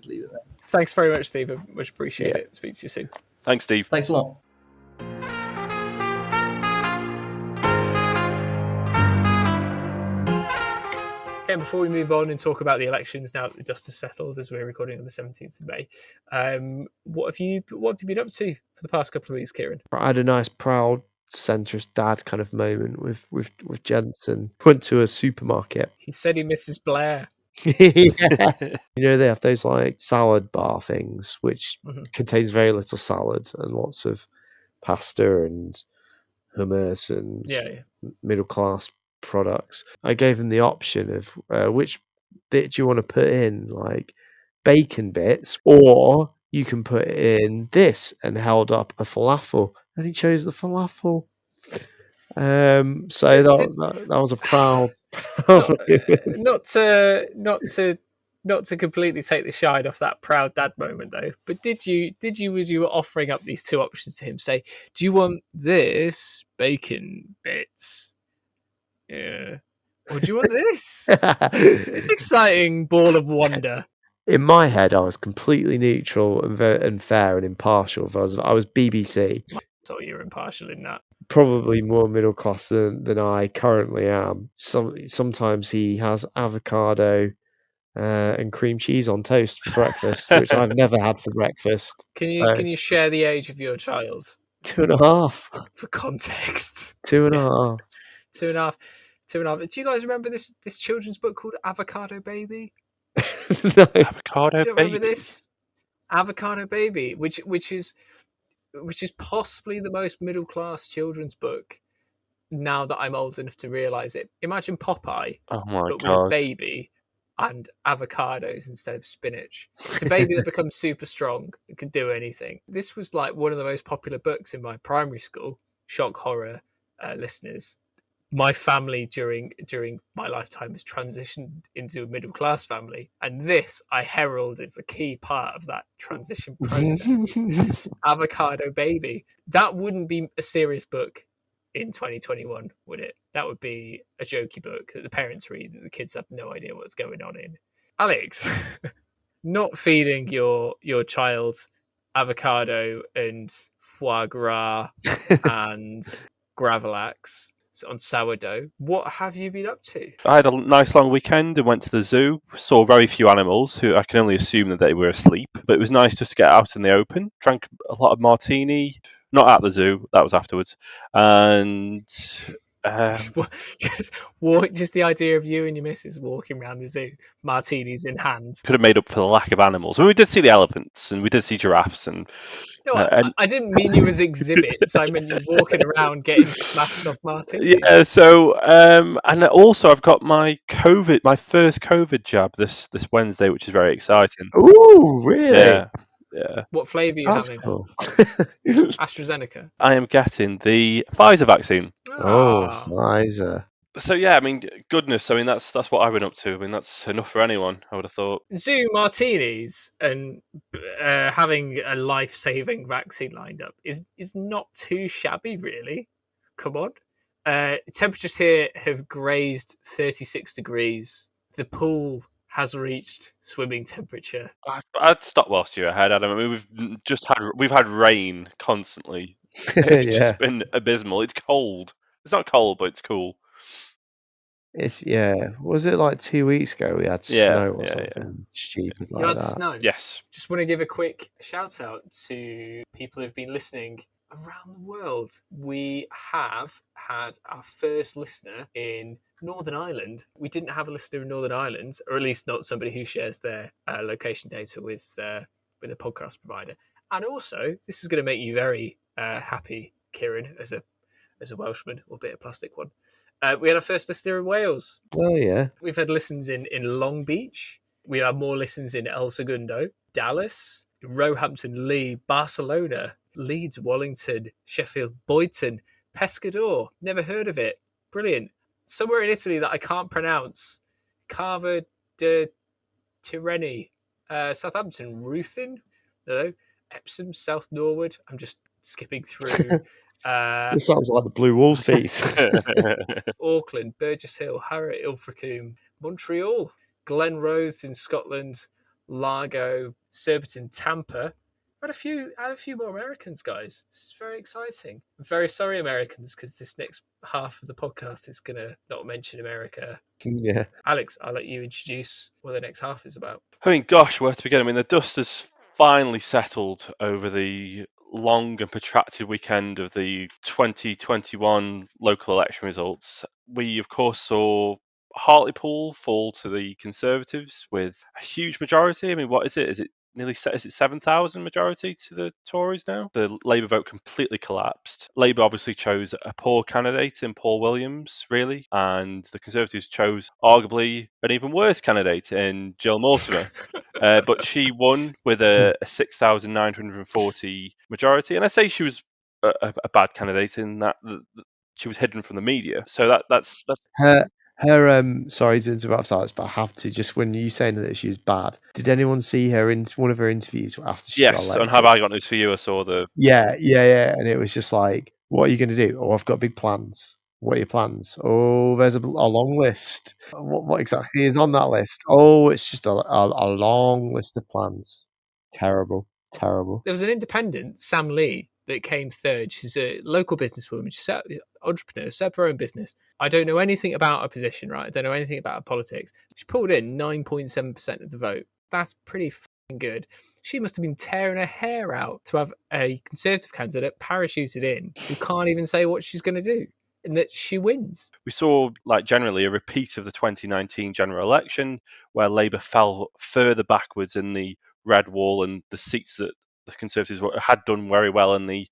leave it there. Thanks very much, Stephen. Much appreciate it. Speak to you soon. Thanks, Steve. Thanks a lot. Again, before we move on and talk about the elections now that the dust has settled, as we're recording on the 17th of May, what have you been up to for the past couple of weeks, Kieran? I had a nice, proud centrist dad kind of moment with Jensen. Went to a supermarket. He said he misses Blair. Yeah. They have those like salad bar things, which contains very little salad and lots of pasta and hummus and middle class products. I gave him the option of which bit do you want to put in, like bacon bits, or you can put in this, and held up a falafel, and he chose the falafel. So that was a proud. Not to completely take the shine off that proud dad moment though, but did you as you were offering up these two options to him say, do you want this bacon bits, or do you want this? It's exciting ball of wonder. In my head, I was completely neutral and fair and impartial. I was BBC. So you're impartial in that. Probably more middle class than I currently am. Sometimes he has avocado and cream cheese on toast for breakfast, which I've never had for breakfast. Can you share the age of your child? 2.5. For context. 2.5. 2.5. 2.5. Do you guys remember this children's book called Avocado Baby? No. Avocado Do you Baby. remember this? Avocado Baby, which is possibly the most middle class children's book. Now that I'm old enough to realise it, imagine Popeye, but with a baby and avocados instead of spinach. It's a baby that becomes super strong and can do anything. This was like one of the most popular books in my primary school. Shock horror listeners. My family during my lifetime has transitioned into a middle class family, and this I herald as a key part of that transition process. Avocado Baby. That wouldn't be a serious book in 2021, would it? That would be a jokey book that the parents read that the kids have no idea what's going on in. Alex, not feeding your child avocado and foie gras and Gravlax on sourdough. What have you been up to? I had a nice long weekend and went to the zoo. Saw very few animals, who I can only assume that they were asleep. But it was nice just to get out in the open. Drank a lot of martini. Not at the zoo. That was afterwards. And just the idea of you and your missus walking around the zoo, martinis in hand. Could have made up for the lack of animals. I mean, we did see the elephants and we did see giraffes and. No, I didn't mean you as exhibits. I meant you walking around getting smashed off martinis. Yeah. So, and also I've got my first COVID jab this Wednesday, which is very exciting. Ooh, really? Yeah. What flavour are you having? Cool. AstraZeneca. I am getting the Pfizer vaccine. Oh, Pfizer. So yeah, I mean, goodness. I mean, that's what I've been up to. I mean, that's enough for anyone, I would have thought. Zoo martinis and having a life-saving vaccine lined up is not too shabby, really. Come on. Temperatures here have grazed 36 degrees. The pool has reached swimming temperature. I'd stop whilst you're ahead, Adam. I mean, we've had rain constantly. It's just been abysmal. It's cold. It's not cold, but it's cool. Was it like 2 weeks ago we had snow or something stupid like that? You had snow? Yes. Just want to give a quick shout out to people who've been listening around the world. We have had our first listener in Northern Ireland. We didn't have a listener in Northern Ireland, or at least not somebody who shares their location data with a podcast provider. And also, this is going to make you very happy, Kieran, as a Welshman, albeit a plastic one. We had our first listener in Wales. Oh, yeah. We've had listens in Long Beach. We have more listens in El Segundo, Dallas, Roehampton, Lee, Barcelona, Leeds, Wallington, Sheffield, Boydton, Pescador. Never heard of it. Brilliant. Somewhere in Italy that I can't pronounce. Cava de Tirreni. Southampton, Ruthin. No. Epsom, South Norwood. I'm just skipping through. This sounds like the Blue Wall Seas. Auckland, Burgess Hill, Harrogate, Ilfracombe, Montreal, Glen Rothes in Scotland, Largo, Surbiton, Tampa. I had a few more Americans, guys. This is very exciting. I'm very sorry, Americans, because this next half of the podcast is going to not mention America Yeah. Alex, I'll let you introduce what the next half is about. I mean, gosh, where to begin? I mean, the dust has finally settled over the long and protracted weekend of the 2021 local election results. We, of course, saw Hartlepool fall to the Conservatives with a huge majority. I mean, what is it? Is it nearly is it 7,000 majority to the Tories now? The Labour vote completely collapsed. Labour obviously chose a poor candidate in Paul Williams, really, and the Conservatives chose arguably an even worse candidate in Jill Mortimer. But she won with a 6,940 majority, and I say she was a bad candidate in that she was hidden from the media. So that's Her sorry to interrupt, Alex, but I have to, just when you saying that she was bad, did anyone see her in one of her interviews after she got yes. And Have elected? I Got News for You? I saw the Yeah, and it was just like, what are you going to do? Oh, I've got big plans. What are your plans? Oh, there's a long list. What exactly is on that list? Oh, it's just a long list of plans. Terrible. There was an independent, Sam Lee, that came third. She's a local businesswoman. She's an entrepreneur, set up her own business. I don't know anything about her position, right? I don't know anything about her politics. She pulled in 9.7% of the vote. That's pretty fucking good. She must have been tearing her hair out to have a Conservative candidate parachuted in who can't even say what she's going to do, and that she wins. We saw, like, generally a repeat of the 2019 general election, where Labour fell further backwards in the red wall and the seats that the Conservatives had done very well in the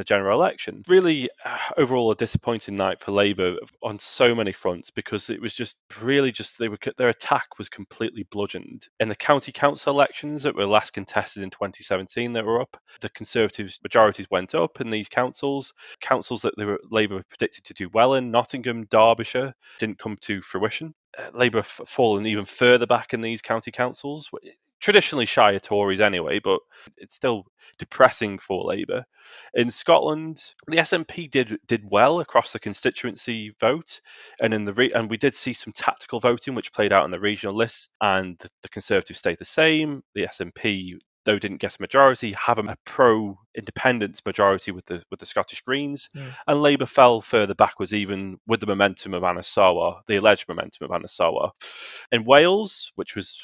general election. Really, overall, a disappointing night for Labour on so many fronts, because it was just really just their attack was completely bludgeoned. In the county council elections that were last contested in 2017, that were up, the Conservatives' majorities went up in these councils that Labour were predicted to do well in. Nottingham, Derbyshire didn't come to fruition. Labour have fallen even further back in these county councils, traditionally shy of Tories anyway, but it's still depressing for Labour. In Scotland, the SNP did well across the constituency vote, and and we did see some tactical voting which played out in the regional lists, and the Conservatives stayed the same. The SNP, though didn't get a majority, have a pro-independence majority with the Scottish Greens, and Labour fell further backwards even with the momentum of Anna Sowar, the alleged momentum of Anna Sowar. In Wales, which was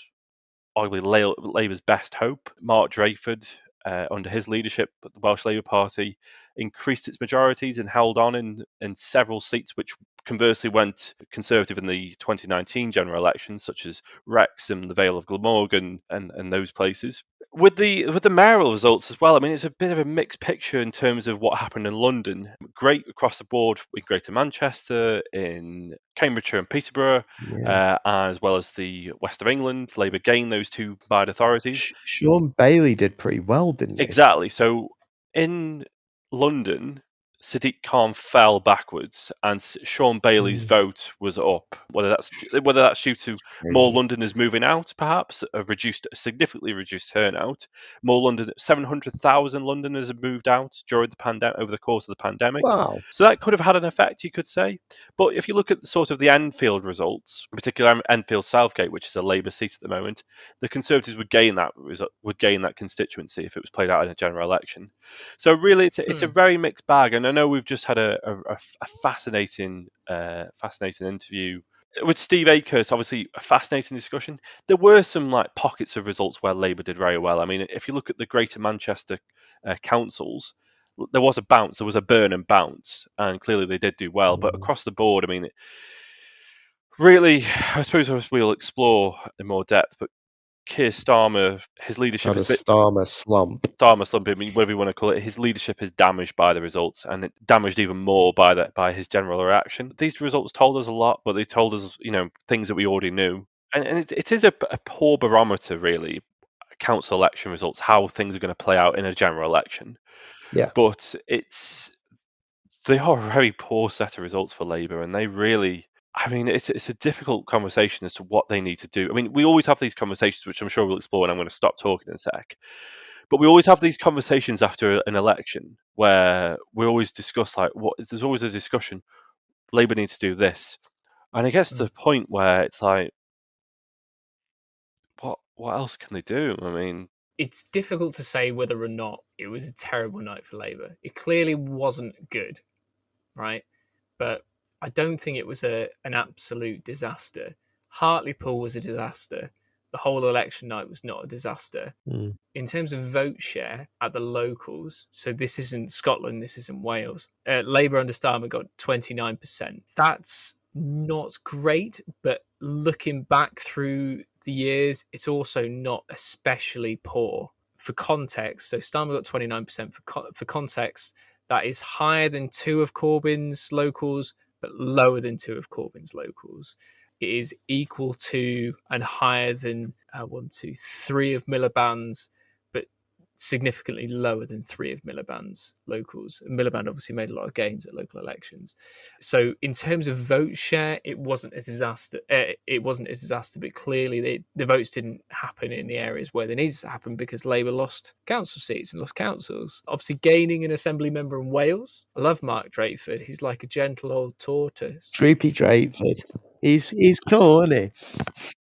arguably Labour's best hope, Mark Drayford, under his leadership, the Welsh Labour Party increased its majorities and held on in several seats, which conversely went Conservative in the 2019 general elections, such as Wrexham, the Vale of Glamorgan, and those places. With the mayoral results as well, I mean, it's a bit of a mixed picture in terms of what happened in London. Great across the board in Greater Manchester, in Cambridgeshire and Peterborough, as well as the west of England. Labour gained those two combined authorities. Sean Bailey did pretty well, didn't he? Exactly. So in London, Sadiq Khan fell backwards, and Sean Bailey's vote was up. Whether that's due to more Londoners moving out, perhaps a significantly reduced turnout. 700,000 Londoners have moved out during the pandemic, over the course of the pandemic. Wow. So that could have had an effect, you could say. But if you look at sort of the Enfield results, in particular Enfield Southgate, which is a Labour seat at the moment, the Conservatives would gain that constituency if it was played out in a general election. So really, it's a very mixed bag. And I know we've just had a fascinating interview with Steve Akehurst. Obviously, a fascinating discussion. There were some like pockets of results where Labour did very well. I mean, if you look at the Greater Manchester councils, there was a bounce, there was a burn and bounce, and clearly they did do well. But across the board, I mean, really, I suppose we'll explore in more depth. But Keir Starmer, his leadership has been Starmer slump. Starmer slump. I mean, whatever you want to call it, his leadership is damaged by the results, and it damaged even more by his general reaction. These results told us a lot, but they told us, things that we already knew, and it is a poor barometer, really. Council election results, how things are going to play out in a general election. Yeah, but they are a very poor set of results for Labour, and they really. I mean, it's a difficult conversation as to what they need to do. I mean, we always have these conversations, which I'm sure we'll explore, and I'm going to stop talking in a sec. But we always have these conversations after an election where we always discuss, there's always a discussion, Labour needs to do this. And it gets to the point where it's like, what else can they do? I mean, it's difficult to say whether or not it was a terrible night for Labour. It clearly wasn't good, right? But I don't think it was an absolute disaster. Hartlepool was a disaster. The whole election night was not a disaster. Mm. In terms of vote share at the locals, so this isn't Scotland, this isn't Wales. Labour under Starmer got 29%. That's not great, but looking back through the years, it's also not especially poor. For context, so Starmer got 29%. For context, that is higher than two of Corbyn's locals, but lower than two of Corbyn's locals. It is equal to and higher than 3 of Miliband's, but significantly lower than 3 of Miliband's locals. And Miliband obviously made a lot of gains at local elections. So in terms of vote share, it wasn't a disaster. But clearly the votes didn't happen in the areas where they needed to happen because Labour lost council seats and lost councils. Obviously gaining an assembly member in Wales. I love Mark Drakeford. He's like a gentle old tortoise. Droopy Drakeford. He's cool, isn't he?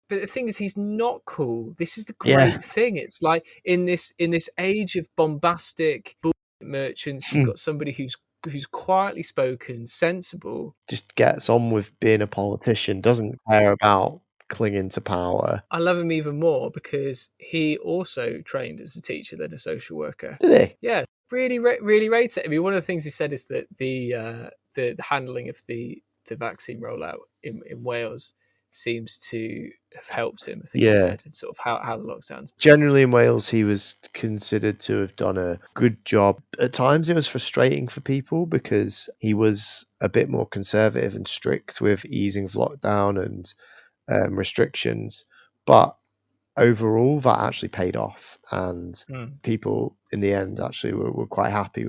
But the thing is, he's not cool. This is the great thing. It's like in this age of bombastic bullshit merchants, you've got somebody who's quietly spoken, sensible. Just gets on with being a politician, doesn't care about clinging to power. I love him even more because he also trained as a teacher then a social worker. Did he? Yeah, really rates it. I mean, one of the things he said is that the handling of the vaccine rollout in Wales seems to have helped him, I think he said, and sort of how the lockdowns. Generally in Wales, he was considered to have done a good job. At times it was frustrating for people because he was a bit more conservative and strict with easing of lockdown and restrictions. But overall, that actually paid off, and people in the end actually were quite happy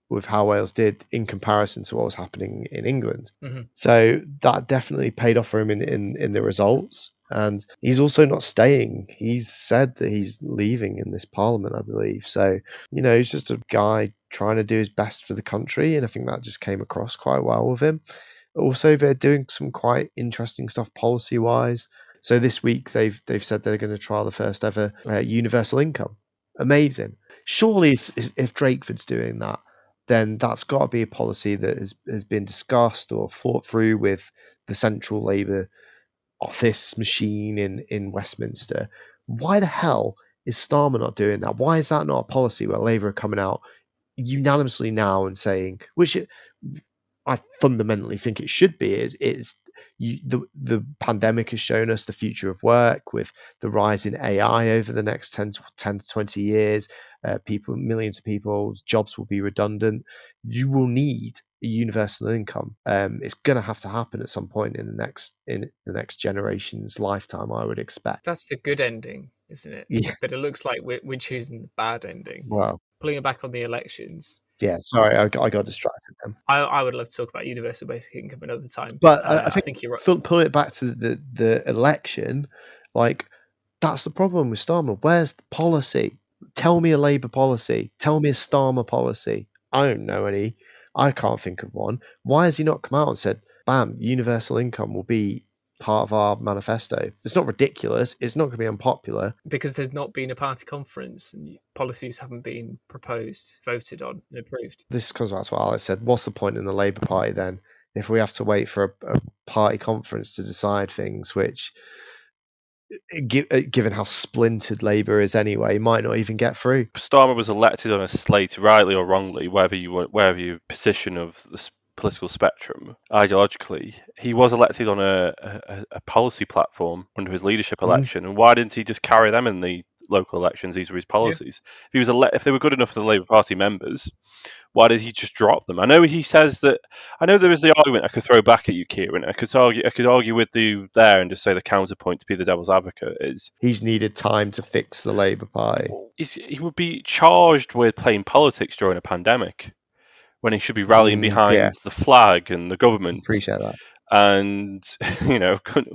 with how Wales did in comparison to what was happening in England. Mm-hmm. So that definitely paid off for him in the results. And he's also not staying. He's said that he's leaving in this parliament, I believe. So, he's just a guy trying to do his best for the country. And I think that just came across quite well with him. Also, they're doing some quite interesting stuff policy-wise. So this week they've said they're going to trial the first ever universal income. Amazing. Surely if Drakeford's doing that, then that's got to be a policy that has been discussed or thought through with the central Labour office machine in Westminster. Why the hell is Starmer not doing that? Why is that not a policy where Labour are coming out unanimously now and saying, which I fundamentally think it should be, the pandemic has shown us the future of work with the rise in AI over the next 10 to 20 years. Millions of people's jobs will be redundant. You will need a universal income. It's going to have to happen at some point in the next generation's lifetime, I would expect. That's the good ending, isn't it? Yeah. But it looks like we're choosing the bad ending. Well, pulling it back on the elections. Yeah, sorry, I got distracted then. I would love to talk about universal basic income another time. But I think you're right. Pull it back to the election, like that's the problem with Starmer. Where's the policy? Tell me a Labour policy. Tell me a Starmer policy. I don't know any. I can't think of one. Why has he not come out and said, bam, universal income will be part of our manifesto? It's not ridiculous. It's not going to be unpopular. Because there's not been a party conference and policies haven't been proposed, voted on and approved. This comes back to what Alex said. What's the point in the Labour Party then if we have to wait for a party conference to decide things, which, given how splintered Labour is anyway, might not even get through? Starmer was elected on a slate, rightly or wrongly, wherever you position of the political spectrum ideologically. He was elected on a policy platform under his leadership election, and why didn't he just carry them in the local elections? These were his policies. If he was if they were good enough for the Labour Party members, why did he just drop them? I know he says that. I know there is the argument I could throw back at you, Kieran. I could argue with you there and just say the counterpoint to be the devil's advocate is he's needed time to fix the Labour Party. He would be charged with playing politics during a pandemic when he should be rallying behind the flag and the government. Appreciate that. And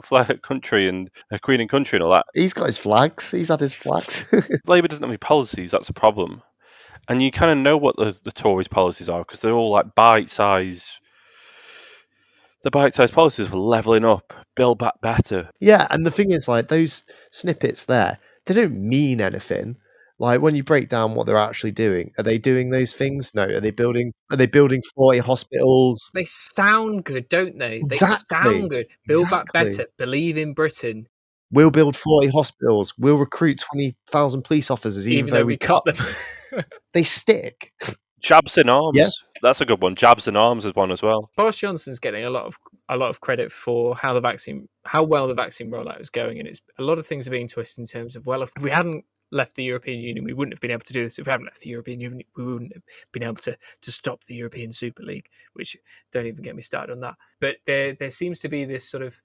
flag country and Queen and country and all that. He's got his flags. He's had his flags. Labour doesn't have any policies. That's a problem. And you kind of know what the Tories' policies are because they're all like bite-sized. The bite-sized policies for levelling up, build back better. Yeah, and the thing is, like those snippets there, they don't mean anything. Like when you break down what they're actually doing, are they doing those things? No. Are they building 40 hospitals? They sound good, don't they? They Exactly. sound good. Build back Exactly. better. Believe in Britain. We'll build 40 hospitals. We'll recruit 20,000 police officers, even though we cut them. They stick. Jabs in Yeah. arms. That's a good one. Jabs in arms is one as well. Boris Johnson's getting a lot of credit for how well the vaccine rollout is going, and it's a lot of things are being twisted in terms of, well, if we hadn't left the European Union, we wouldn't have been able to do this. If we hadn't left the European Union, we wouldn't have been able to stop the European Super League, which don't even get me started on that. But there seems to be this sort of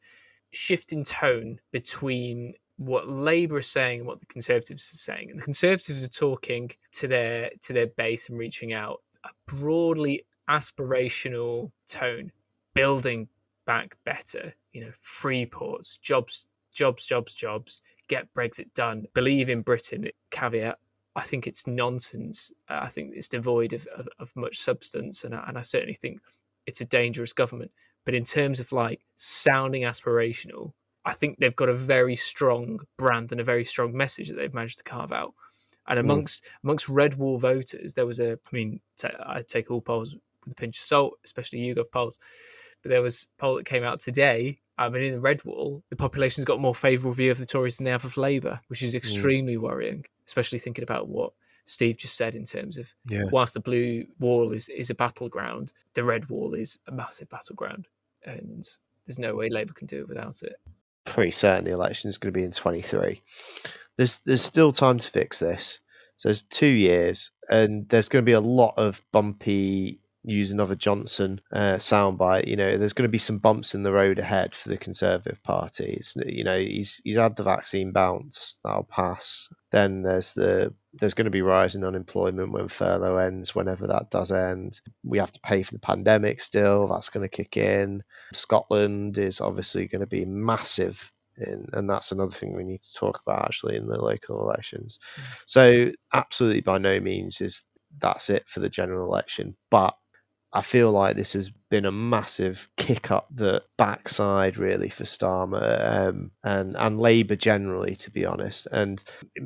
shift in tone between what Labour is saying and what the Conservatives are saying. And the Conservatives are talking to their base and reaching out a broadly aspirational tone, building back better, free ports, jobs, get Brexit done, believe in Britain. Caveat, I think it's nonsense. I think it's devoid of much substance, and I certainly think it's a dangerous government. But in terms of like sounding aspirational, I think they've got a very strong brand and a very strong message that they've managed to carve out. And amongst Red Wall voters, there was I take all polls with a pinch of salt, especially YouGov polls, but there was a poll that came out today. In the Red Wall, the population's got a more favourable view of the Tories than they have of Labour, which is extremely worrying, especially thinking about what Steve just said in terms of whilst the Blue Wall is a battleground, the Red Wall is a massive battleground, and there's no way Labour can do it without it. Pretty certain the election is going to be in 23. There's still time to fix this. So it's 2 years, and there's going to be a lot of bumpy, use another Johnson soundbite. There's going to be some bumps in the road ahead for the Conservative Party. He's had the vaccine bounce, that'll pass. Then there's going to be rising unemployment when furlough ends, whenever that does end. We have to pay for the pandemic still. That's going to kick in. Scotland is obviously going to be massive, and that's another thing we need to talk about actually in the local elections. So absolutely by no means is that's it for the general election, but I feel like this has been a massive kick up the backside really for Starmer and Labour generally, to be honest. And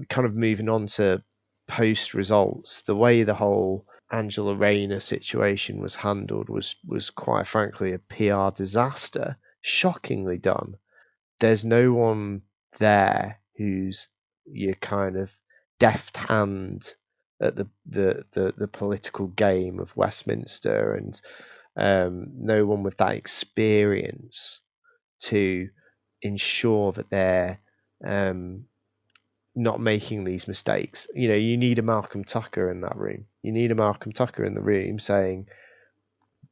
kind of moving on to post results, the way the whole Angela Rayner situation was handled was quite frankly a PR disaster. Shockingly done. There's no one there who's your kind of deft hand at the political game of Westminster, and no one with that experience to ensure that they're not making these mistakes. You need a Malcolm Tucker in that room. You need a Malcolm Tucker in the room saying,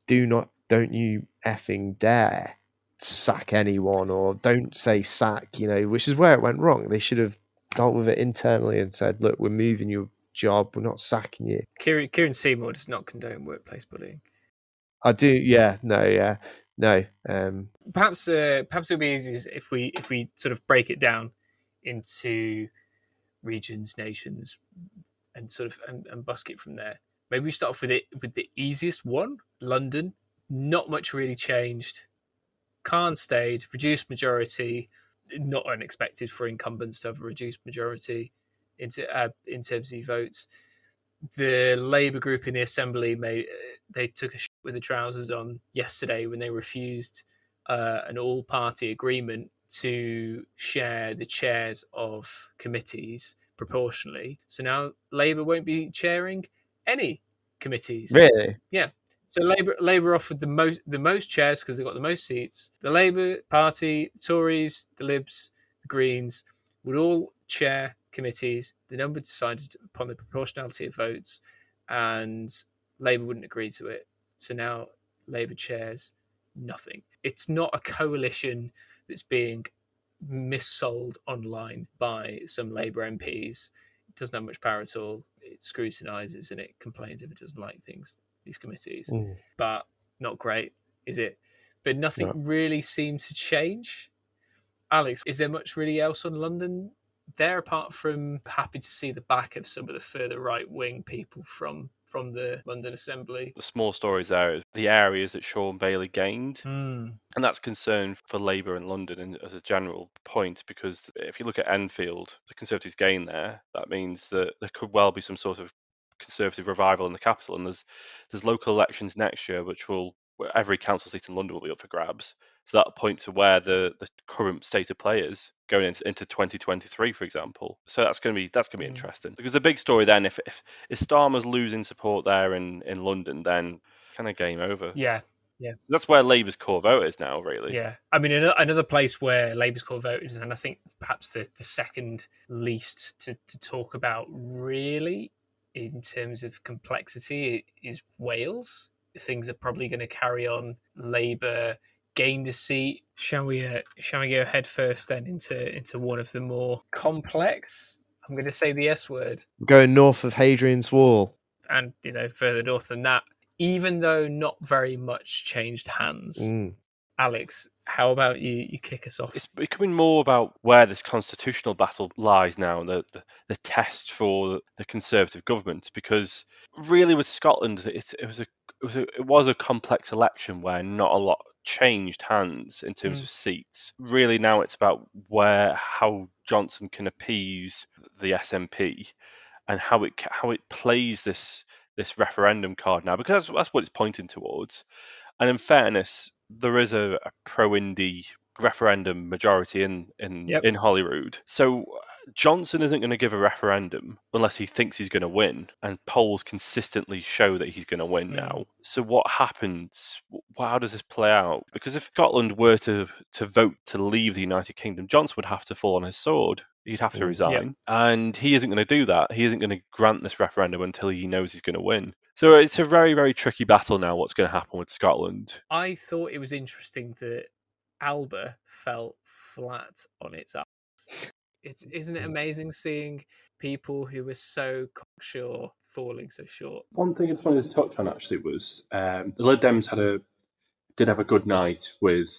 don't you effing dare sack anyone, or don't say sack, which is where it went wrong. They should have dealt with it internally and said, look, we're moving your job, we're not sacking you. Kieran Seymour does not condone workplace bullying. I do, no. Perhaps it'll be easier if we sort of break it down into regions, nations, and sort of and busk it from there. Maybe we start off with the easiest one, London. Not much really changed. Khan stayed, reduced majority, not unexpected for incumbents to have a reduced majority in terms of the votes. The Labour group in the Assembly they took a shit with the trousers on yesterday when they refused an all-party agreement to share the chairs of committees proportionally. So now Labour won't be chairing any committees. Really? Yeah. So Labour offered the most chairs because they've got the most seats. The Labour Party, the Tories, the Libs, the Greens would all chair committees. The number decided upon the proportionality of votes, and Labour wouldn't agree to it. So now Labour chairs nothing. It's not a coalition that's being missold online by some Labour MPs. It doesn't have much power at all. It scrutinises and it complains if it doesn't like these committees. But not great, is it? But nothing really seemed to change. Alex, is there much really else on London they're, apart from happy to see the back of some of the further right-wing people from the London Assembly. The small stories there is the areas that Sean Bailey gained. Mm. And that's concern for Labour in London and as a general point, because if you look at Enfield, the Conservatives gain there, that means that there could well be some sort of Conservative revival in the capital. And there's local elections next year, where every council seat in London will be up for grabs. So that'll point to where the current state of play is going into 2023, for example. So that's going to be interesting, because the big story then, if Starmer's losing support there in London, then kind of game over. Yeah. That's where Labour's core vote is now, really. Yeah. I mean, another place where Labour's core vote is, and I think perhaps the second least to talk about, really, in terms of complexity, is Wales. Things are probably going to carry on. Labour gained a seat. Shall we go head first then into one of the more complex? I'm going to say the S word. We're going north of Hadrian's Wall. And, further north than that, even though not very much changed hands. Alex, how about you kick us off? It's becoming more about where this constitutional battle lies now, the test for the Conservative government, because really with Scotland, it was a complex election where not a lot changed hands in terms of seats. Really now it's about how Johnson can appease the SNP and how it plays this referendum card now, because that's what it's pointing towards. And in fairness, there is a pro-Indy referendum majority in Holyrood. So Johnson isn't going to give a referendum unless he thinks he's going to win, and polls consistently show that he's going to win now. So what happens? How does this play out? Because if Scotland were to vote to leave the United Kingdom, Johnson would have to fall on his sword. He'd have to resign. And he isn't going to do that. He isn't going to grant this referendum until he knows he's going to win. So it's a very, very tricky battle now, what's going to happen with Scotland. I thought it was interesting that Alba fell flat on its ass. Isn't it amazing seeing people who were so cocksure falling so short? One thing I just wanted to touch on actually was the Lib Dems did have a good night with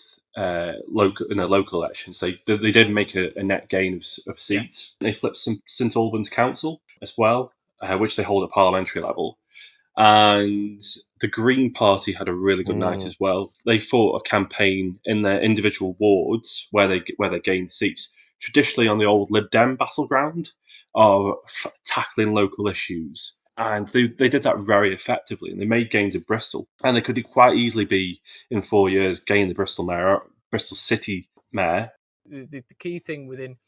local elections. They did make a net gain of seats. They flipped St Albans Council as well, which they hold at parliamentary level. And the Green Party had a really good night as well. They fought a campaign in their individual wards where they gained seats, traditionally on the old Lib Dem battleground, of tackling local issues. And they did that very effectively, and they made gains in Bristol. And they could quite easily be, in 4 years, gain the Bristol City mayor. The key thing within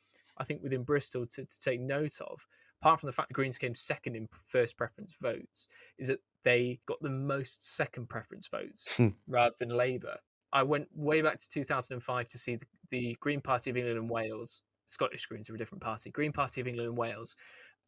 Bristol to take note of, apart from the fact the Greens came second in first preference votes, is that they got the most second preference votes rather than Labour. I went way back to 2005 to see the Green Party of England and Wales. Scottish Greens are a different party. Green Party of England and Wales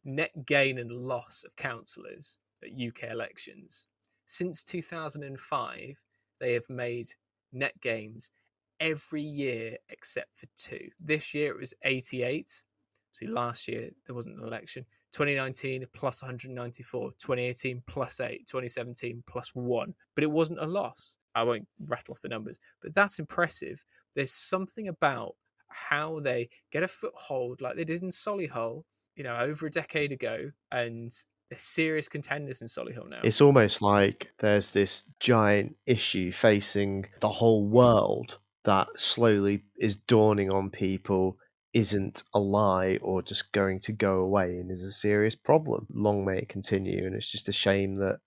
net gain and loss of councillors at UK elections. Since 2005, they have made net gains every year except for 2. This year it was 88. See, last year there wasn't an election. 2019 plus 194, 2018 plus 8, 2017 plus 1. But it wasn't a loss. I won't rattle off the numbers, but that's impressive. There's something about how they get a foothold like they did in Solihull, over a decade ago, and they're serious contenders in Solihull now. It's almost like there's this giant issue facing the whole world that slowly is dawning on people isn't a lie or just going to go away and is a serious problem. Long may it continue, and it's just a shame that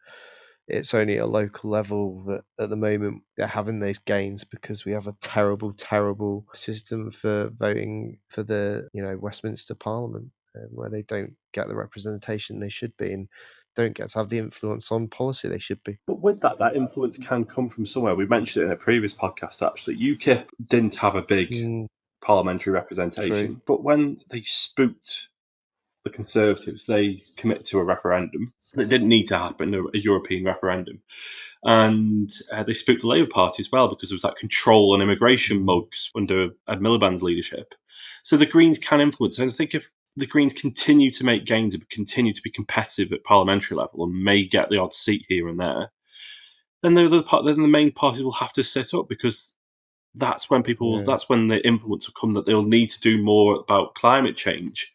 it's only at a local level that at the moment they're having those gains, because we have a terrible, terrible system for voting for the Westminster Parliament, where they don't get the representation they should be and don't get to have the influence on policy they should be. But with that influence can come from somewhere. We mentioned it in a previous podcast, actually. UKIP didn't have a big parliamentary representation. True. But when they spooked the Conservatives, they committed to a referendum. It didn't need to happen, a European referendum. And they spooked the Labour Party as well, because there was that control on immigration mugs under Ed Miliband's leadership. So the Greens can influence. And I think if the Greens continue to make gains and continue to be competitive at parliamentary level and may get the odd seat here and there, then the main parties will have to sit up, because that's when that's when the influence will come, that they'll need to do more about climate change.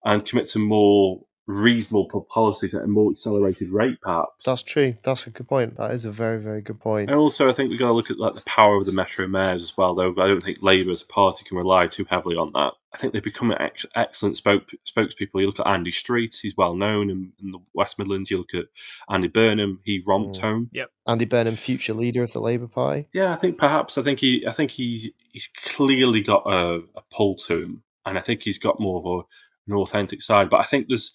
and commit to more reasonable policies at a more accelerated rate, perhaps. That's true. That's a good point. That is a very, very good point. And also, I think we've got to look at the power of the metro mayors as well, though I don't think Labour as a party can rely too heavily on that. I think they've become excellent spokespeople. You look at Andy Street, he's well known in the West Midlands. You look at Andy Burnham, he romped home. Yep. Andy Burnham, future leader of the Labour Party. Yeah, I think he's clearly got a pull to him, and I think he's got more of an authentic side. But I think there's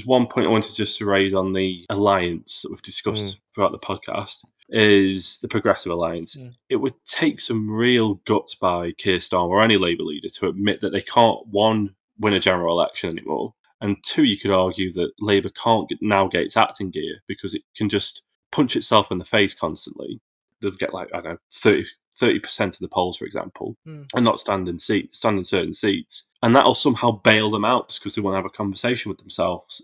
one point I wanted just to raise on the alliance that we've discussed throughout the podcast, is the Progressive Alliance. It would take some real guts by Keir Starmer or any Labour leader to admit that they can't, one, win a general election anymore, and two, you could argue that Labour can't now get its acting gear because it can just punch itself in the face constantly. They'll get 30% of the polls, for example, and not stand in certain seats. And that'll somehow bail them out just because they want to have a conversation with themselves,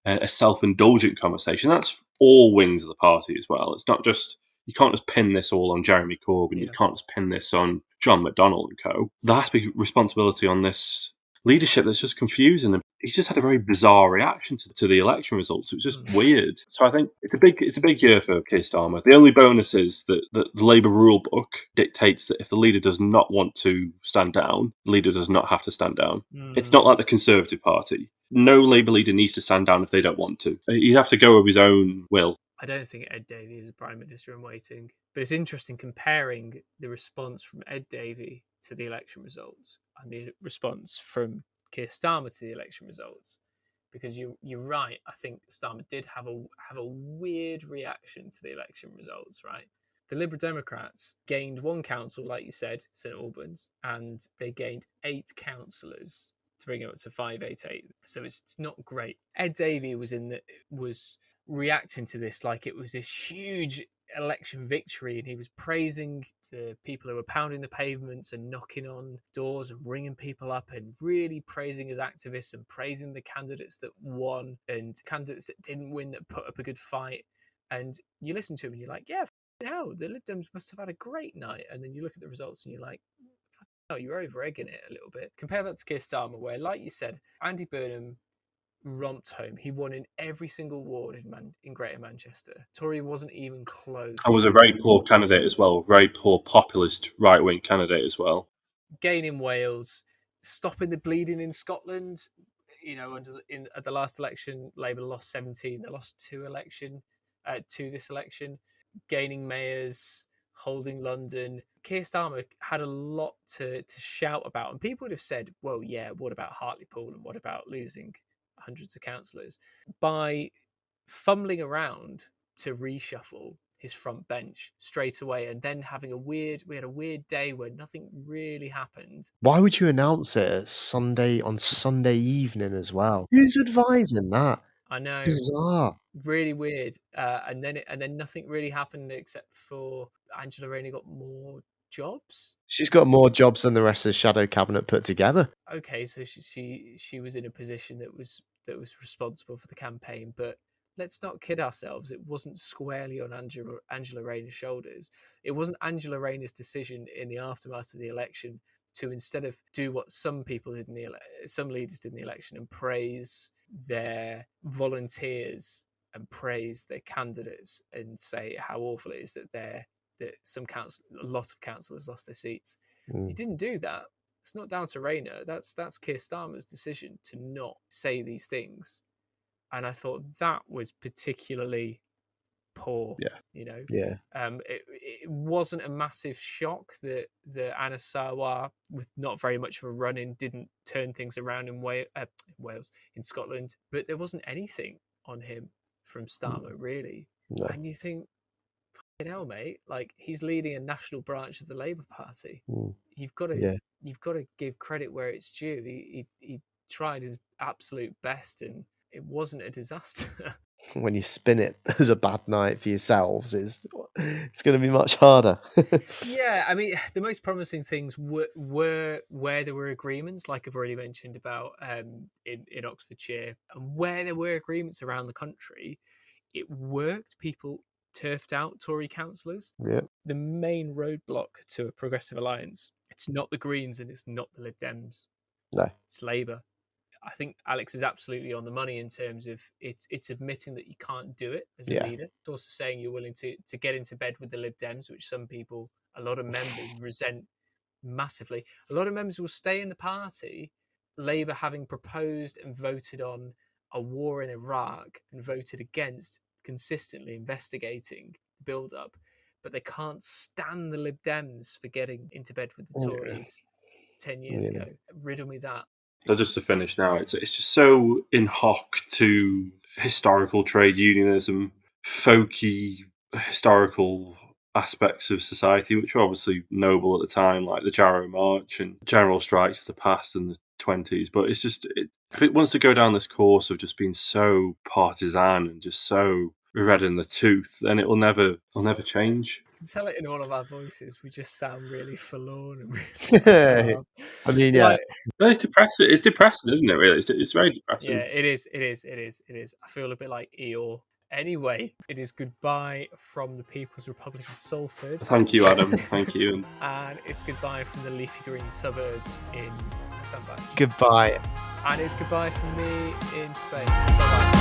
a self-indulgent conversation. That's all wings of the party as well. It's not just, you can't just pin this all on Jeremy Corbyn. You can't just pin this on John McDonnell and co. There has to be responsibility on this leadership that's just confusing them. He just had a very bizarre reaction to the election results. It was just weird. So I think it's a big year for Keir Starmer. The only bonus is that the Labour rule book dictates that if the leader does not want to stand down, the leader does not have to stand down. It's not like the Conservative Party. No Labour leader needs to stand down if they don't want to. You have to go of his own will. I don't think Ed Davey is a Prime Minister in waiting. But it's interesting comparing the response from Ed Davey to the election results and the response from Keir Starmer to the election results. Because you're right, I think Starmer did have a weird reaction to the election results, right? The Liberal Democrats gained one council, like you said, St Albans, and they gained 8 councillors to bring it up to 588. So it's not great. Ed Davey was reacting to this like it was this huge election victory, and he was praising the people who were pounding the pavements and knocking on doors and ringing people up, and really praising his activists and praising the candidates that won and candidates that didn't win that put up a good fight. And you listen to him and you're like, yeah, hell, the Lib Dems must have had a great night. And then you look at the results and you're like, no, you're over-egging it a little bit. Compare that to Keir Starmer, where, like you said, Andy Burnham romped home. He won in every single ward in Greater Manchester. Tory wasn't even close. I was a very poor candidate as well, very poor populist right-wing candidate as well. Gain in Wales, stopping the bleeding in Scotland. You know, at the last election, Labour lost 17. They lost 2 this election. Gaining mayors, holding London. Keir Starmer had a lot to shout about, and people would have said, well, yeah, what about Hartlepool and what about losing hundreds of councillors? By fumbling around to reshuffle his front bench straight away, and then we had a weird day where nothing really happened. Why would you announce it on Sunday evening as well? Who's advising that? I know, Bizarre. really weird. And then nothing really happened except for Angela Rayner got more jobs. She's got more jobs than the rest of the shadow cabinet put together. Okay, so she was in a position that was responsible for the campaign, but let's not kid ourselves. It wasn't squarely on Angela Rayner's shoulders. It wasn't Angela Rayner's decision in the aftermath of the election to, instead of do what some people did some leaders did in the election and praise their volunteers and praise their candidates and say how awful it is that a lot of councillors lost their seats. He didn't do that. It's not down to Rayner. That's Keir Starmer's decision to not say these things. And I thought that was particularly poor. Yeah. You know, Yeah. It wasn't a massive shock that Anna Sawar, with not very much of a run-in, didn't turn things around in Wales, in Scotland. But there wasn't anything on him from Starmer, really. No. And you think, fucking hell, mate, like, he's leading a national branch of the Labour Party. You've got to give credit where it's due. He tried his absolute best, and it wasn't a disaster. When you spin it as a bad night for yourselves, it's going to be much harder. Yeah, I mean, the most promising things were where there were agreements, like I've already mentioned about in Oxfordshire, and where there were agreements around the country, it worked. People turfed out Tory councillors. Yeah. The main roadblock to a progressive alliance, it's not the Greens and it's not the Lib Dems. No. It's Labour. I think Alex is absolutely on the money in terms of it's admitting that you can't do it as a Yeah. leader. It's also saying you're willing to get into bed with the Lib Dems, which some people, a lot of members resent massively. A lot of members will stay in the party, Labour having proposed and voted on a war in Iraq and voted against consistently investigating the build-up, but they can't stand the Lib Dems for getting into bed with the Tories 10 years ago. Riddle me that. So just to finish now, it's just so in hock to historical trade unionism, folky historical aspects of society, which were obviously noble at the time, like the Jarrow March and general strikes of the past in the 20s. But it's just, if it wants to go down this course of just being so partisan and just so red in the tooth, then it'll never change. You can tell it in all of our voices. We just sound really forlorn and really I mean, yeah. No, it's depressing. It's depressing, isn't it? Really, it's very depressing. Yeah, it is. I feel a bit like Eeyore. Anyway, it is goodbye from the People's Republic of Salford. Thank you, Adam. Thank you. And it's goodbye from the leafy green suburbs in Sandbach. Goodbye. And it's goodbye from me in Spain. Bye-bye.